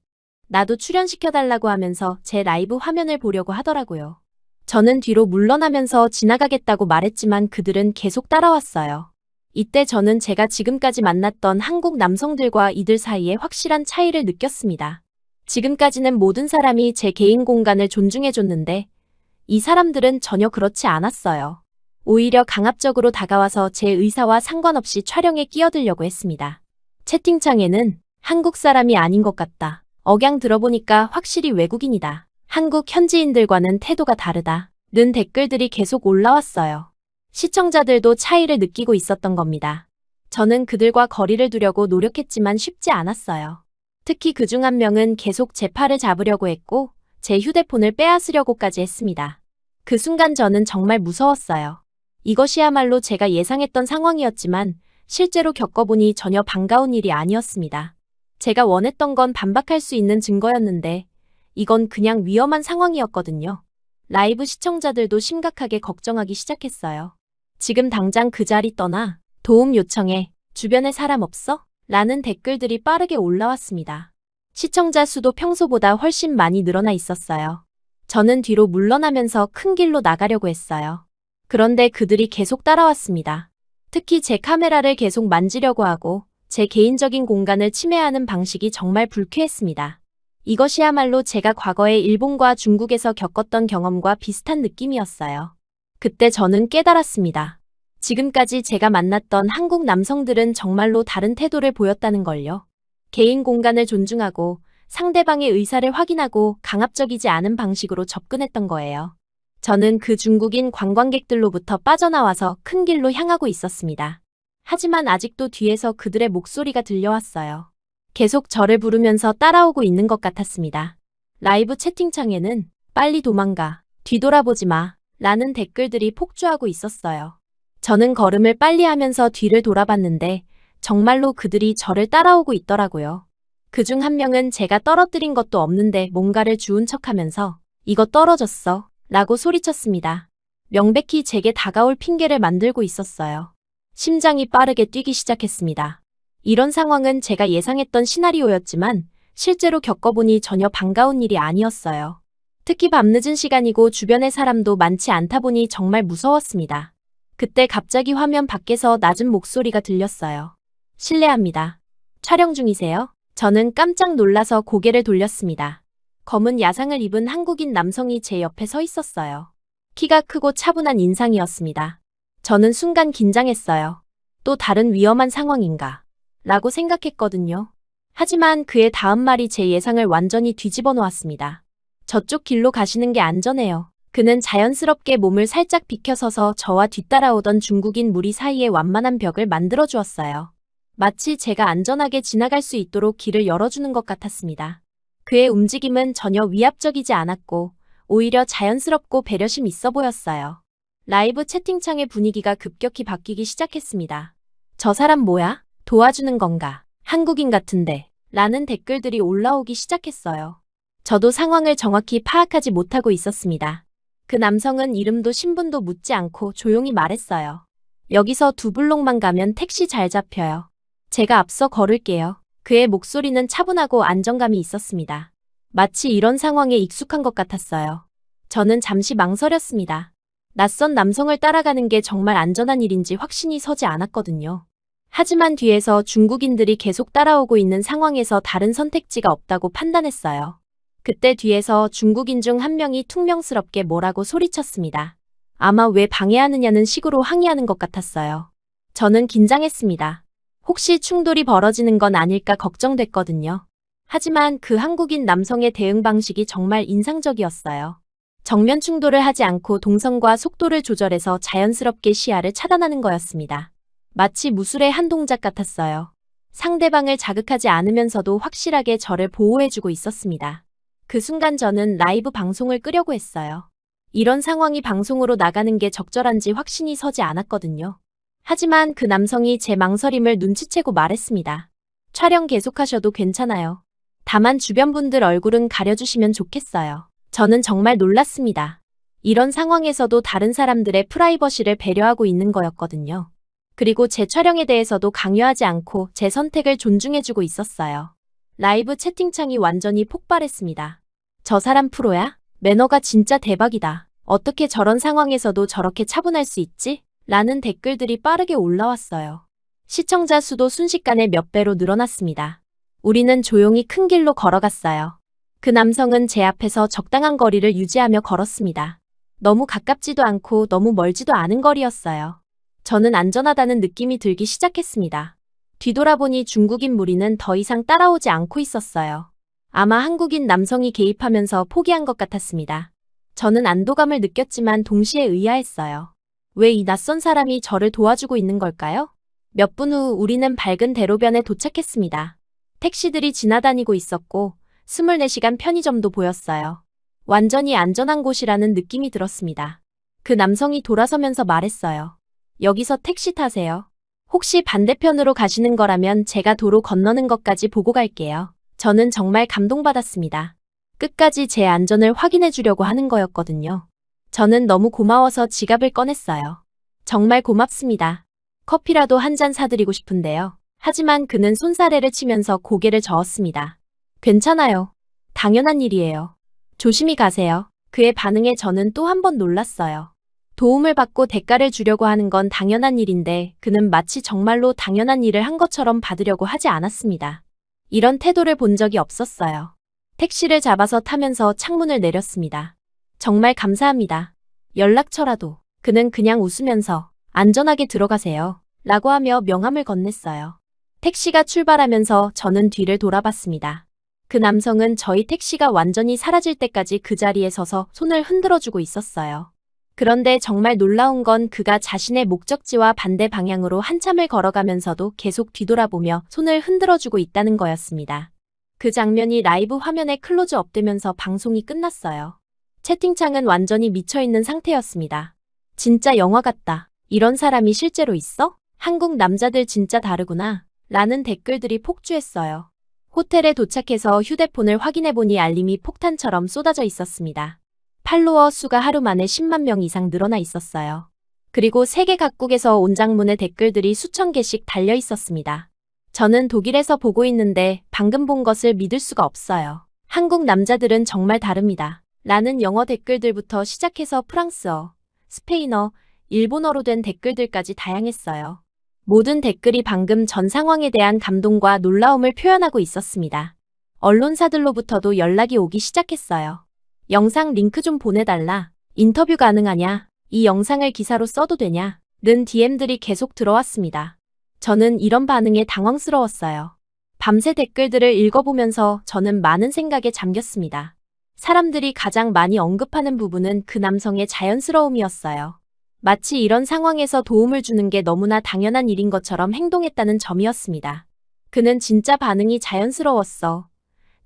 나도 출연시켜달라고 하면서 제 라이브 화면을 보려고 하더라고요. 저는 뒤로 물러나면서 지나가겠다고 말했지만 그들은 계속 따라왔어요. 이때 저는 제가 지금까지 만났던 한국 남성들과 이들 사이에 확실한 차이를 느꼈습니다. 지금까지는 모든 사람이 제 개인 공간을 존중해줬는데 이 사람들은 전혀 그렇지 않았어요. 오히려 강압적으로 다가와서 제 의사와 상관없이 촬영에 끼어들려고 했습니다. 채팅창에는 한국 사람이 아닌 것 같다. 억양 들어보니까 확실히 외국인이다. 한국 현지인들과는 태도가 다르다. 는 댓글들이 계속 올라왔어요. 시청자들도 차이를 느끼고 있었던 겁니다. 저는 그들과 거리를 두려고 노력했지만 쉽지 않았어요. 특히 그중 한 명은 계속 제 팔을 잡으려고 했고, 제 휴대폰을 빼앗으려고까지 했습니다. 그 순간 저는 정말 무서웠어요. 이것이야말로 제가 예상했던 상황이었지만 실제로 겪어보니 전혀 반가운 일이 아니었습니다. 제가 원했던 건 반박할 수 있는 증거였는데 이건 그냥 위험한 상황이었거든요. 라이브 시청자들도 심각하게 걱정하기 시작했어요. 지금 당장 그 자리 떠나. 도움 요청해. 주변에 사람 없어? 라는 댓글들이 빠르게 올라왔습니다. 시청자 수도 평소보다 훨씬 많이 늘어나 있었어요. 저는 뒤로 물러나면서 큰 길로 나가려고 했어요. 그런데 그들이 계속 따라왔습니다. 특히 제 카메라를 계속 만지려고 하고 제 개인적인 공간을 침해하는 방식이 정말 불쾌했습니다. 이것이야말로 제가 과거에 일본과 중국에서 겪었던 경험과 비슷한 느낌이었어요. 그때 저는 깨달았습니다. 지금까지 제가 만났던 한국 남성들은 정말로 다른 태도를 보였다는 걸요. 개인 공간을 존중하고 상대방의 의사를 확인하고 강압적이지 않은 방식으로 접근했던 거예요. 저는 그 중국인 관광객들로부터 빠져나와서 큰 길로 향하고 있었습니다. 하지만 아직도 뒤에서 그들의 목소리가 들려왔어요. 계속 저를 부르면서 따라오고 있는 것 같았습니다. 라이브 채팅창에는 빨리 도망가, 뒤돌아보지 마, 라는 댓글들이 폭주하고 있었어요. 저는 걸음을 빨리 하면서 뒤를 돌아봤는데 정말로 그들이 저를 따라오고 있더라고요. 그중 한 명은 제가 떨어뜨린 것도 없는데 뭔가를 주운 척하면서 이거 떨어졌어 라고 소리쳤습니다. 명백히 제게 다가올 핑계를 만들고 있었어요. 심장이 빠르게 뛰기 시작했습니다. 이런 상황은 제가 예상했던 시나리오였지만 실제로 겪어보니 전혀 반가운 일이 아니었어요. 특히 밤늦은 시간이고 주변에 사람도 많지 않다 보니 정말 무서웠습니다. 그때 갑자기 화면 밖에서 낮은 목소리가 들렸어요. 실례합니다. 촬영 중이세요? 저는 깜짝 놀라서 고개를 돌렸습니다. 검은 야상을 입은 한국인 남성이 제 옆에 서 있었어요. 키가 크고 차분한 인상이었습니다. 저는 순간 긴장했어요. 또 다른 위험한 상황인가? 라고 생각했거든요. 하지만 그의 다음 말이 제 예상을 완전히 뒤집어 놓았습니다. 저쪽 길로 가시는 게 안전해요. 그는 자연스럽게 몸을 살짝 비켜서서 저와 뒤따라오던 중국인 무리 사이에 완만한 벽을 만들어 주었어요. 마치 제가 안전하게 지나갈 수 있도록 길을 열어주는 것 같았습니다. 그의 움직임은 전혀 위압적이지 않았고 오히려 자연스럽고 배려심 있어 보였어요. 라이브 채팅창의 분위기가 급격히 바뀌기 시작했습니다. 저 사람 뭐야? 도와주는 건가? 한국인 같은데? 라는 댓글들이 올라오기 시작했어요. 저도 상황을 정확히 파악하지 못하고 있었습니다. 그 남성은 이름도 신분도 묻지 않고 조용히 말했어요. 여기서 2블록만 가면 택시 잘 잡혀요. 제가 앞서 걸을게요. 그의 목소리는 차분하고 안정감이 있었습니다. 마치 이런 상황에 익숙한 것 같았어요. 저는 잠시 망설였습니다. 낯선 남성을 따라가는 게 정말 안전한 일인지 확신이 서지 않았거든요. 하지만 뒤에서 중국인들이 계속 따라오고 있는 상황에서 다른 선택지가 없다고 판단했어요. 그때 뒤에서 중국인 중 한 명이 퉁명스럽게 뭐라고 소리쳤습니다. 아마 왜 방해하느냐는 식으로 항의하는 것 같았어요. 저는 긴장했습니다. 혹시 충돌이 벌어지는 건 아닐까 걱정됐거든요. 하지만 그 한국인 남성의 대응 방식이 정말 인상적이었어요. 정면 충돌을 하지 않고 동선과 속도를 조절해서 자연스럽게 시야를 차단하는 거였습니다. 마치 무술의 한 동작 같았어요. 상대방을 자극하지 않으면서도 확실하게 저를 보호해주고 있었습니다. 그 순간 저는 라이브 방송을 끄려고 했어요. 이런 상황이 방송으로 나가는 게 적절한지 확신이 서지 않았거든요. 하지만 그 남성이 제 망설임을 눈치채고 말했습니다. 촬영 계속하셔도 괜찮아요. 다만 주변 분들 얼굴은 가려주시면 좋겠어요. 저는 정말 놀랐습니다. 이런 상황에서도 다른 사람들의 프라이버시를 배려하고 있는 거였거든요. 그리고 제 촬영에 대해서도 강요하지 않고 제 선택을 존중해주고 있었어요. 라이브 채팅창이 완전히 폭발했습니다. 저 사람 프로야? 매너가 진짜 대박이다. 어떻게 저런 상황에서도 저렇게 차분할 수 있지? 라는 댓글들이 빠르게 올라왔어요. 시청자 수도 순식간에 몇 배로 늘어났습니다. 우리는 조용히 큰 길로 걸어갔어요. 그 남성은 제 앞에서 적당한 거리를 유지하며 걸었습니다. 너무 가깝지도 않고 너무 멀지도 않은 거리였어요. 저는 안전하다는 느낌이 들기 시작했습니다. 뒤돌아보니 중국인 무리는 더 이상 따라오지 않고 있었어요. 아마 한국인 남성이 개입하면서 포기한 것 같았습니다. 저는 안도감을 느꼈지만 동시에 의아했어요. 왜 이 낯선 사람이 저를 도와주고 있는 걸까요? 몇 분 후 우리는 밝은 대로변에 도착했습니다. 택시들이 지나다니고 있었고 24시간 편의점도 보였어요. 완전히 안전한 곳이라는 느낌이 들었습니다. 그 남성이 돌아서면서 말했어요. 여기서 택시 타세요. 혹시 반대편으로 가시는 거라면 제가 도로 건너는 것까지 보고 갈게요. 저는 정말 감동받았습니다. 끝까지 제 안전을 확인해 주려고 하는 거였거든요. 저는 너무 고마워서 지갑을 꺼냈어요. 정말 고맙습니다. 커피라도 한 잔 사드리고 싶은데요. 하지만 그는 손사래를 치면서 고개를 저었습니다. 괜찮아요. 당연한 일이에요. 조심히 가세요. 그의 반응에 저는 또 한 번 놀랐어요. 도움을 받고 대가를 주려고 하는 건 당연한 일인데 그는 마치 정말로 당연한 일을 한 것처럼 받으려고 하지 않았습니다. 이런 태도를 본 적이 없었어요. 택시를 잡아서 타면서 창문을 내렸습니다. 정말 감사합니다. 연락처라도. 그는 그냥 웃으면서 안전하게 들어가세요. 라고 하며 명함을 건넸어요. 택시가 출발하면서 저는 뒤를 돌아봤습니다. 그 남성은 저희 택시가 완전히 사라질 때까지 그 자리에 서서 손을 흔들어주고 있었어요. 그런데 정말 놀라운 건 그가 자신의 목적지와 반대 방향으로 한참을 걸어가면서도 계속 뒤돌아보며 손을 흔들어주고 있다는 거였습니다. 그 장면이 라이브 화면에 클로즈업 되면서 방송이 끝났어요. 채팅창은 완전히 미쳐있는 상태였습니다. 진짜 영화 같다. 이런 사람이 실제로 있어? 한국 남자들 진짜 다르구나. 라는 댓글들이 폭주했어요. 호텔에 도착해서 휴대폰을 확인해보니 알림이 폭탄처럼 쏟아져 있었습니다. 팔로워 수가 하루 만에 10만 명 이상 늘어나 있었어요. 그리고 세계 각국에서 온 장문의 댓글들이 수천 개씩 달려 있었습니다. 저는 독일에서 보고 있는데 방금 본 것을 믿을 수가 없어요. 한국 남자들은 정말 다릅니다. 라는 영어 댓글들부터 시작해서 프랑스어, 스페인어, 일본어로 된 댓글들까지 다양했어요. 모든 댓글이 방금 전 상황에 대한 감동과 놀라움을 표현하고 있었습니다. 언론사들로부터도 연락이 오기 시작했어요. 영상 링크 좀 보내달라. 인터뷰 가능하냐? 이 영상을 기사로 써도 되냐? 는 DM들이 계속 들어왔습니다. 저는 이런 반응에 당황스러웠어요. 밤새 댓글들을 읽어보면서 저는 많은 생각에 잠겼습니다. 사람들이 가장 많이 언급하는 부분은 그 남성의 자연스러움이었어요. 마치 이런 상황에서 도움을 주는 게 너무나 당연한 일인 것처럼 행동했다는 점이었습니다. 그는 진짜 반응이 자연스러웠어.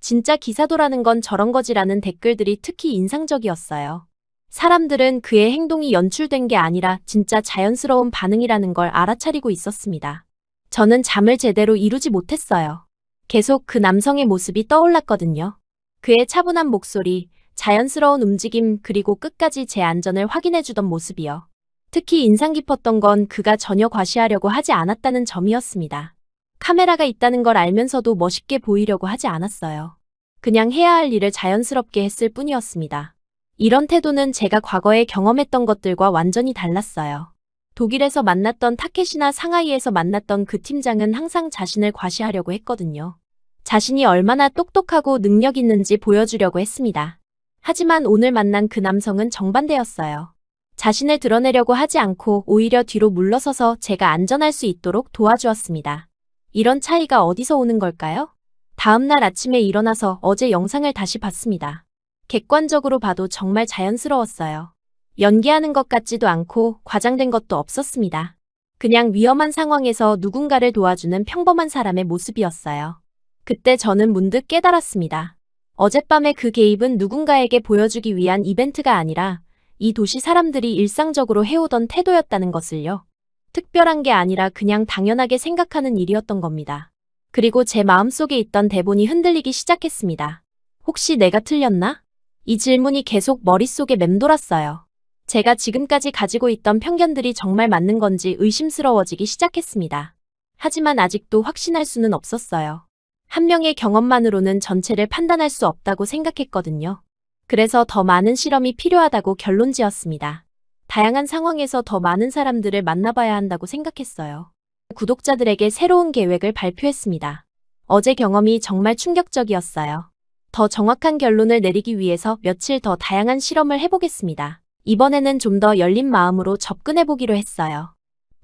진짜 기사도라는 건 저런 거지라는 댓글들이 특히 인상적이었어요. 사람들은 그의 행동이 연출된 게 아니라 진짜 자연스러운 반응이라는 걸 알아차리고 있었습니다. 저는 잠을 제대로 이루지 못했어요. 계속 그 남성의 모습이 떠올랐거든요. 그의 차분한 목소리, 자연스러운 움직임, 그리고 끝까지 제 안전을 확인해주던 모습이요. 특히 인상 깊었던 건 그가 전혀 과시하려고 하지 않았다는 점이었습니다. 카메라가 있다는 걸 알면서도 멋있게 보이려고 하지 않았어요. 그냥 해야 할 일을 자연스럽게 했을 뿐이었습니다. 이런 태도는 제가 과거에 경험했던 것들과 완전히 달랐어요. 독일에서 만났던 타켓이나 상하이에서 만났던 그 팀장은 항상 자신을 과시하려고 했거든요. 자신이 얼마나 똑똑하고 능력 있는지 보여주려고 했습니다. 하지만 오늘 만난 그 남성은 정반대였어요. 자신을 드러내려고 하지 않고 오히려 뒤로 물러서서 제가 안전할 수 있도록 도와주었습니다. 이런 차이가 어디서 오는 걸까요? 다음 날 아침에 일어나서 어제 영상을 다시 봤습니다. 객관적으로 봐도 정말 자연스러웠어요. 연기하는 것 같지도 않고 과장된 것도 없었습니다. 그냥 위험한 상황에서 누군가를 도와주는 평범한 사람의 모습이었어요. 그때 저는 문득 깨달았습니다. 어젯밤의 그 개입은 누군가에게 보여주기 위한 이벤트가 아니라 이 도시 사람들이 일상적으로 해오던 태도였다는 것을요. 특별한 게 아니라 그냥 당연하게 생각하는 일이었던 겁니다. 그리고 제 마음속에 있던 대본이 흔들리기 시작했습니다. 혹시 내가 틀렸나? 이 질문이 계속 머릿속에 맴돌았어요. 제가 지금까지 가지고 있던 편견들이 정말 맞는 건지 의심스러워지기 시작했습니다. 하지만 아직도 확신할 수는 없었어요. 한 명의 경험만으로는 전체를 판단할 수 없다고 생각했거든요. 그래서 더 많은 실험이 필요하다고 결론지었습니다. 다양한 상황에서 더 많은 사람들을 만나봐야 한다고 생각했어요. 구독자들에게 새로운 계획을 발표했습니다. 어제 경험이 정말 충격적이었어요. 더 정확한 결론을 내리기 위해서 며칠 더 다양한 실험을 해보겠습니다. 이번에는 좀 더 열린 마음으로 접근해보기로 했어요.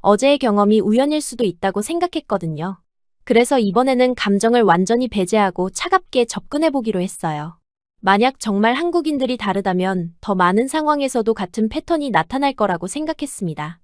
어제의 경험이 우연일 수도 있다고 생각했거든요. 그래서 이번에는 감정을 완전히 배제하고 차갑게 접근해보기로 했어요. 만약 정말 한국인들이 다르다면 더 많은 상황에서도 같은 패턴이 나타날 거라고 생각했습니다.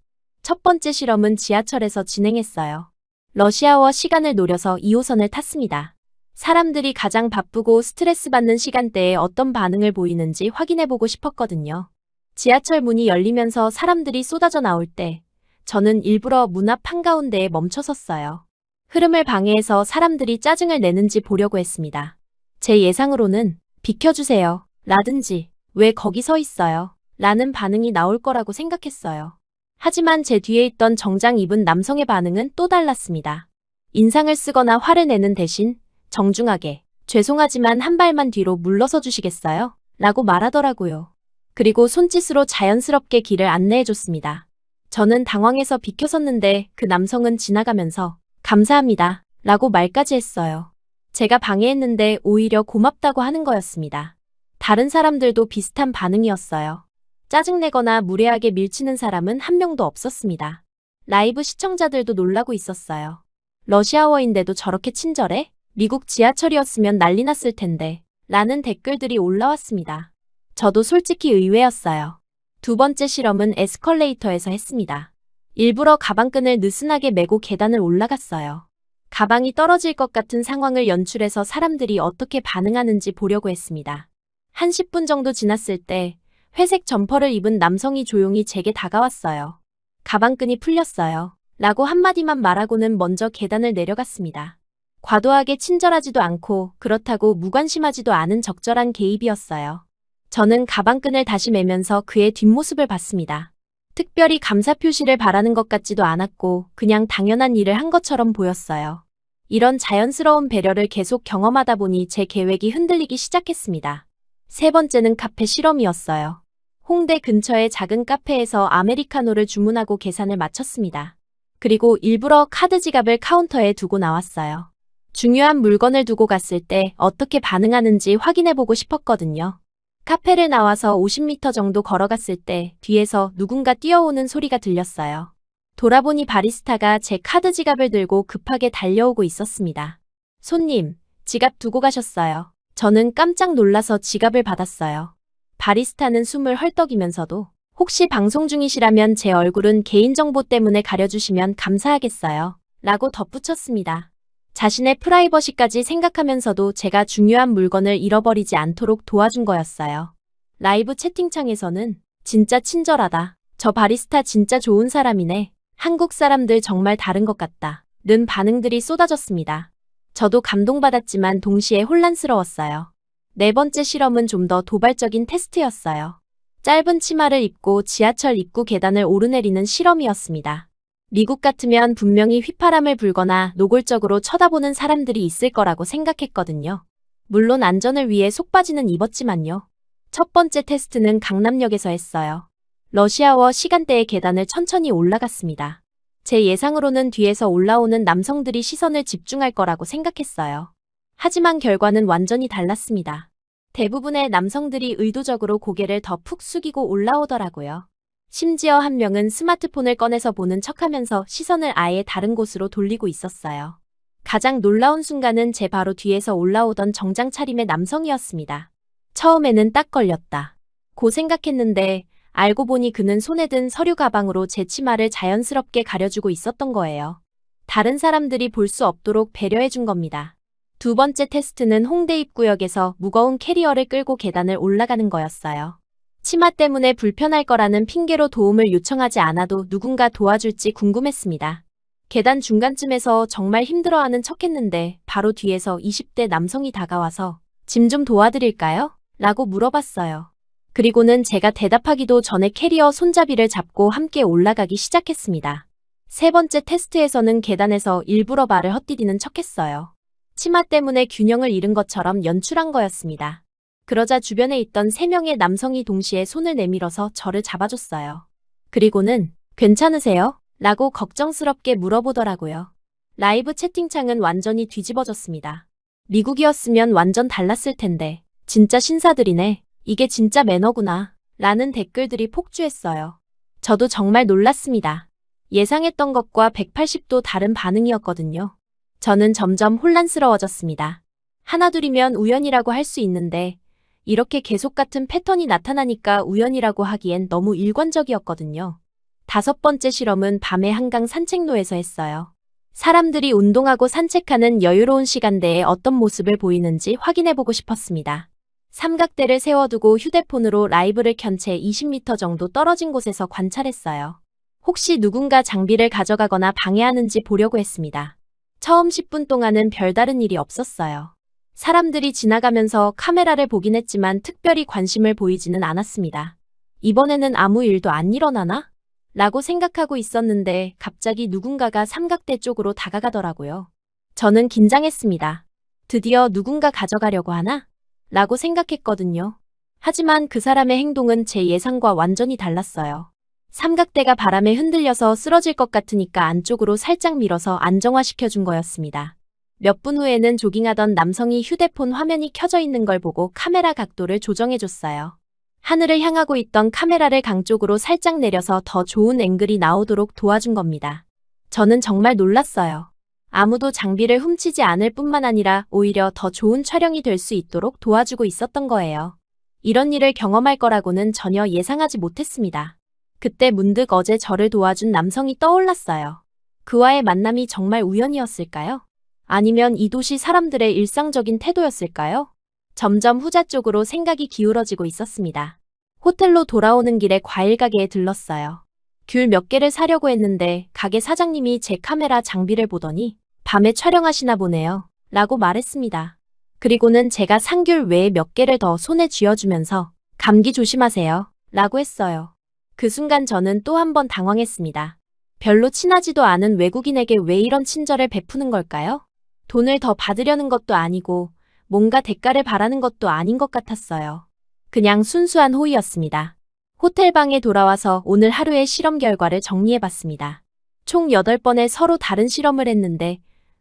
첫 번째 실험은 지하철에서 진행했어요. 러시아워 시간을 노려서 2호선을 탔습니다. 사람들이 가장 바쁘고 스트레스 받는 시간대에 어떤 반응을 보이는지 확인해보고 싶었거든요. 지하철 문이 열리면서 사람들이 쏟아져 나올 때 저는 일부러 문 앞 한가운데에 멈춰 섰어요. 흐름을 방해해서 사람들이 짜증을 내는지 보려고 했습니다. 제 예상으로는 비켜주세요 라든지 왜 거기 서 있어요 라는 반응이 나올 거라고 생각했어요. 하지만 제 뒤에 있던 정장 입은 남성의 반응은 또 달랐습니다. 인상을 쓰거나 화를 내는 대신 정중하게 죄송하지만 한 발만 뒤로 물러서 주시겠어요? 라고 말하더라고요. 그리고 손짓으로 자연스럽게 길을 안내해줬습니다. 저는 당황해서 비켜섰는데 그 남성은 지나가면서 감사합니다 라고 말까지 했어요. 제가 방해했는데 오히려 고맙다고 하는 거였습니다. 다른 사람들도 비슷한 반응이었어요. 짜증내거나 무례하게 밀치는 사람은 한 명도 없었습니다. 라이브 시청자들도 놀라고 있었어요. 러시아어인데도 저렇게 친절해? 미국 지하철이었으면 난리 났을 텐데 라는 댓글들이 올라왔습니다. 저도 솔직히 의외였어요. 두 번째 실험은 에스컬레이터에서 했습니다. 일부러 가방끈을 느슨하게 메고 계단을 올라갔어요. 가방이 떨어질 것 같은 상황을 연출해서 사람들이 어떻게 반응하는지 보려고 했습니다. 한 10분 정도 지났을 때 회색 점퍼를 입은 남성이 조용히 제게 다가왔어요. 가방끈이 풀렸어요. 라고 한마디만 말하고는 먼저 계단을 내려갔습니다. 과도하게 친절하지도 않고 그렇다고 무관심하지도 않은 적절한 개입이었어요. 저는 가방끈을 다시 매면서 그의 뒷모습을 봤습니다. 특별히 감사 표시를 바라는 것 같지도 않았고 그냥 당연한 일을 한 것처럼 보였어요. 이런 자연스러운 배려를 계속 경험하다 보니 제 계획이 흔들리기 시작했습니다. 세 번째는 카페 실험이었어요. 홍대 근처의 작은 카페에서 아메리카노를 주문하고 계산을 마쳤습니다. 그리고 일부러 카드 지갑을 카운터에 두고 나왔어요. 중요한 물건을 두고 갔을 때 어떻게 반응하는지 확인해보고 싶었거든요. 카페를 나와서 50m 정도 걸어갔을 때 뒤에서 누군가 뛰어오는 소리가 들렸어요. 돌아보니 바리스타가 제 카드 지갑을 들고 급하게 달려오고 있었습니다. 손님, 지갑 두고 가셨어요. 저는 깜짝 놀라서 지갑을 받았어요. 바리스타는 숨을 헐떡이면서도 혹시 방송 중이시라면 제 얼굴은 개인정보 때문에 가려주시면 감사하겠어요. 라고 덧붙였습니다. 자신의 프라이버시까지 생각하면서도 제가 중요한 물건을 잃어버리지 않도록 도와준 거였어요. 라이브 채팅창에서는 진짜 친절하다. 저 바리스타 진짜 좋은 사람이네. 한국 사람들 정말 다른 것 같다. 는 반응들이 쏟아졌습니다. 저도 감동받았지만 동시에 혼란스러웠어요. 네 번째 실험은 좀 더 도발적인 테스트였어요. 짧은 치마를 입고 지하철 입구 계단을 오르내리는 실험이었습니다. 미국 같으면 분명히 휘파람을 불거나 노골적으로 쳐다보는 사람들이 있을 거라고 생각했거든요. 물론 안전을 위해 속바지는 입었지만요. 첫 번째 테스트는 강남역에서 했어요. 러시아워 시간대의 계단을 천천히 올라갔습니다. 제 예상으로는 뒤에서 올라오는 남성들이 시선을 집중할 거라고 생각했어요. 하지만 결과는 완전히 달랐습니다. 대부분의 남성들이 의도적으로 고개를 더 푹 숙이고 올라오더라고요. 심지어 한 명은 스마트폰을 꺼내서 보는 척하면서 시선을 아예 다른 곳으로 돌리고 있었어요. 가장 놀라운 순간은 제 바로 뒤에서 올라오던 정장 차림의 남성이었습니다. 처음에는 딱 걸렸다 고 생각했는데 알고 보니 그는 손에 든 서류 가방으로 제 치마를 자연스럽게 가려주고 있었던 거예요. 다른 사람들이 볼 수 없도록 배려해 준 겁니다. 두 번째 테스트는 홍대 입구역에서 무거운 캐리어를 끌고 계단을 올라가는 거였어요. 치마 때문에 불편할 거라는 핑계로 도움을 요청하지 않아도 누군가 도와줄지 궁금했습니다. 계단 중간쯤에서 정말 힘들어하는 척했는데 바로 뒤에서 20대 남성이 다가와서 짐 좀 도와드릴까요? 라고 물어봤어요. 그리고는 제가 대답하기도 전에 캐리어 손잡이를 잡고 함께 올라가기 시작했습니다. 세 번째 테스트에서는 계단에서 일부러 발을 헛디디는 척했어요. 치마 때문에 균형을 잃은 것처럼 연출한 거였습니다. 그러자 주변에 있던 3명의 남성이 동시에 손을 내밀어서 저를 잡아줬어요. 그리고는 괜찮으세요? 라고 걱정스럽게 물어보더라고요. 라이브 채팅창은 완전히 뒤집어졌습니다. 미국이었으면 완전 달랐을 텐데 진짜 신사들이네. 이게 진짜 매너구나. 라는 댓글들이 폭주했어요. 저도 정말 놀랐습니다. 예상했던 것과 180도 다른 반응이었거든요. 저는 점점 혼란스러워졌습니다. 하나둘이면 우연이라고 할 수 있는데 이렇게 계속 같은 패턴이 나타나니까 우연이라고 하기엔 너무 일관적이었거든요. 5번째 실험은 밤에 한강 산책로에서 했어요. 사람들이 운동하고 산책하는 여유로운 시간대에 어떤 모습을 보이는지 확인해보고 싶었습니다. 삼각대를 세워두고 휴대폰으로 라이브를 켠 채 20m 정도 떨어진 곳에서 관찰했어요. 혹시 누군가 장비를 가져가거나 방해하는지 보려고 했습니다. 처음 10분 동안은 별다른 일이 없었어요. 사람들이 지나가면서 카메라를 보긴 했지만 특별히 관심을 보이지는 않았습니다. 이번에는 아무 일도 안 일어나나? 라고 생각하고 있었는데 갑자기 누군가가 삼각대 쪽으로 다가가더라고요. 저는 긴장했습니다. 드디어 누군가 가져가려고 하나? 라고 생각했거든요. 하지만 그 사람의 행동은 제 예상과 완전히 달랐어요. 삼각대가 바람에 흔들려서 쓰러질 것 같으니까 안쪽으로 살짝 밀어서 안정화시켜준 거였습니다. 몇 분 후에는 조깅하던 남성이 휴대폰 화면이 켜져 있는 걸 보고 카메라 각도를 조정해줬어요. 하늘을 향하고 있던 카메라를 강 쪽으로 살짝 내려서 더 좋은 앵글이 나오도록 도와준 겁니다. 저는 정말 놀랐어요. 아무도 장비를 훔치지 않을 뿐만 아니라 오히려 더 좋은 촬영이 될 수 있도록 도와주고 있었던 거예요. 이런 일을 경험할 거라고는 전혀 예상하지 못했습니다. 그때 문득 어제 저를 도와준 남성이 떠올랐어요. 그와의 만남이 정말 우연이었을까요? 아니면 이 도시 사람들의 일상적인 태도였을까요? 점점 후자 쪽으로 생각이 기울어지고 있었습니다. 호텔로 돌아오는 길에 과일 가게에 들렀어요. 귤 몇 개를 사려고 했는데 가게 사장님이 제 카메라 장비를 보더니 밤에 촬영하시나 보네요. 라고 말했습니다. 그리고는 제가 산 귤 외에 몇 개를 더 손에 쥐어주면서 감기 조심하세요. 라고 했어요. 그 순간 저는 또 한 번 당황했습니다. 별로 친하지도 않은 외국인에게 왜 이런 친절을 베푸는 걸까요? 돈을 더 받으려는 것도 아니고 뭔가 대가를 바라는 것도 아닌 것 같았어요. 그냥 순수한 호의였습니다. 호텔방에 돌아와서 오늘 하루의 실험 결과를 정리해봤습니다. 총 8번의 서로 다른 실험을 했는데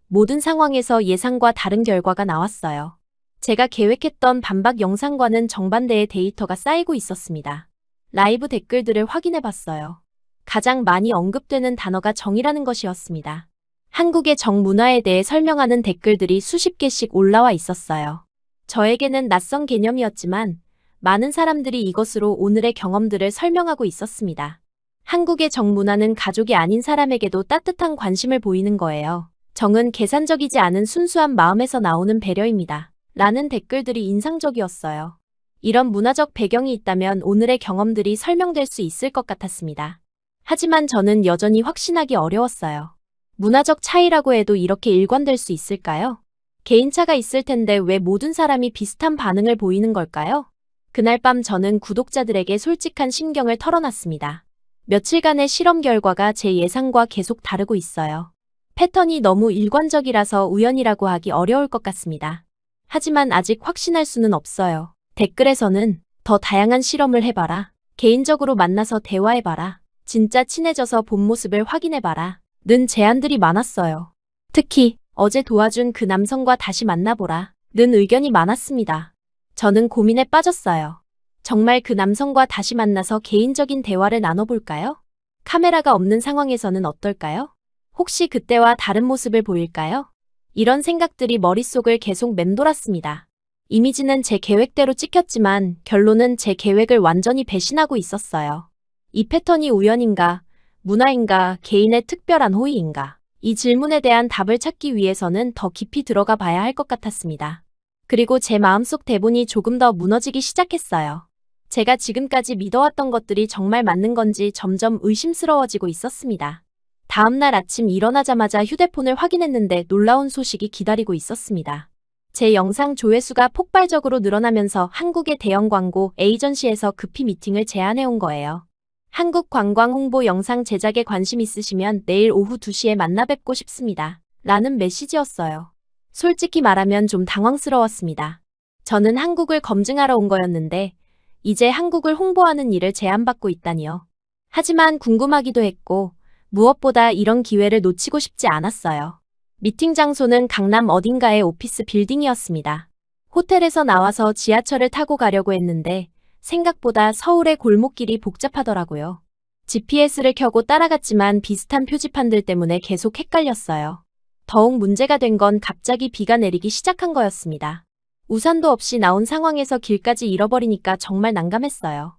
모든 상황에서 예상과 다른 결과가 나왔어요. 제가 계획했던 반박 영상과는 정반대의 데이터가 쌓이고 있었습니다. 라이브 댓글들을 확인해봤어요. 가장 많이 언급되는 단어가 정이라는 것이었습니다. 한국의 정 문화에 대해 설명하는 댓글들이 수십 개씩 올라와 있었어요. 저에게는 낯선 개념이었지만 많은 사람들이 이것으로 오늘의 경험들을 설명하고 있었습니다. 한국의 정 문화는 가족이 아닌 사람에게도 따뜻한 관심을 보이는 거예요. 정은 계산적이지 않은 순수한 마음에서 나오는 배려입니다. 라는 댓글들이 인상적이었어요. 이런 문화적 배경이 있다면 오늘의 경험들이 설명될 수 있을 것 같았습니다. 하지만 저는 여전히 확신하기 어려웠어요. 문화적 차이라고 해도 이렇게 일관될 수 있을까요? 개인차가 있을 텐데 왜 모든 사람이 비슷한 반응을 보이는 걸까요? 그날 밤 저는 구독자들에게 솔직한 심경을 털어놨습니다. 며칠간의 실험 결과가 제 예상과 계속 다르고 있어요. 패턴이 너무 일관적이라서 우연이라고 하기 어려울 것 같습니다. 하지만 아직 확신할 수는 없어요. 댓글에서는 더 다양한 실험을 해봐라. 개인적으로 만나서 대화해봐라. 진짜 친해져서 본 모습을 확인해봐라. 는 제안들이 많았어요. 특히 어제 도와준 그 남성과 다시 만나보라. 는 의견이 많았습니다. 저는 고민에 빠졌어요. 정말 그 남성과 다시 만나서 개인적인 대화를 나눠볼까요? 카메라가 없는 상황에서는 어떨까요? 혹시 그때와 다른 모습을 보일까요? 이런 생각들이 머릿속을 계속 맴돌았습니다. 이미지는 제 계획대로 찍혔지만 결론은 제 계획을 완전히 배신하고 있었어요. 이 패턴이 우연인가, 문화인가, 개인의 특별한 호의인가? 이 질문에 대한 답을 찾기 위해서는 더 깊이 들어가 봐야 할 것 같았습니다. 그리고 제 마음속 대본이 조금 더 무너지기 시작했어요. 제가 지금까지 믿어왔던 것들이 정말 맞는 건지 점점 의심스러워지고 있었습니다. 다음날 아침 일어나자마자 휴대폰을 확인했는데 놀라운 소식이 기다리고 있었습니다. 제 영상 조회수가 폭발적으로 늘어나면서 한국의 대형 광고 에이전시에서 급히 미팅을 제안해온 거예요. 한국 관광 홍보 영상 제작에 관심 있으시면 내일 오후 2시에 만나 뵙고 싶습니다. 라는 메시지였어요. 솔직히 말하면 좀 당황스러웠습니다. 저는 한국을 검증하러 온 거였는데 이제 한국을 홍보하는 일을 제안받고 있다니요. 하지만 궁금하기도 했고 무엇보다 이런 기회를 놓치고 싶지 않았어요. 미팅 장소는 강남 어딘가의 오피스 빌딩이었습니다. 호텔에서 나와서 지하철을 타고 가려고 했는데 생각보다 서울의 골목길이 복잡하더라고요. GPS를 켜고 따라갔지만 비슷한 표지판들 때문에 계속 헷갈렸어요. 더욱 문제가 된 건 갑자기 비가 내리기 시작한 거였습니다. 우산도 없이 나온 상황에서 길까지 잃어버리니까 정말 난감했어요.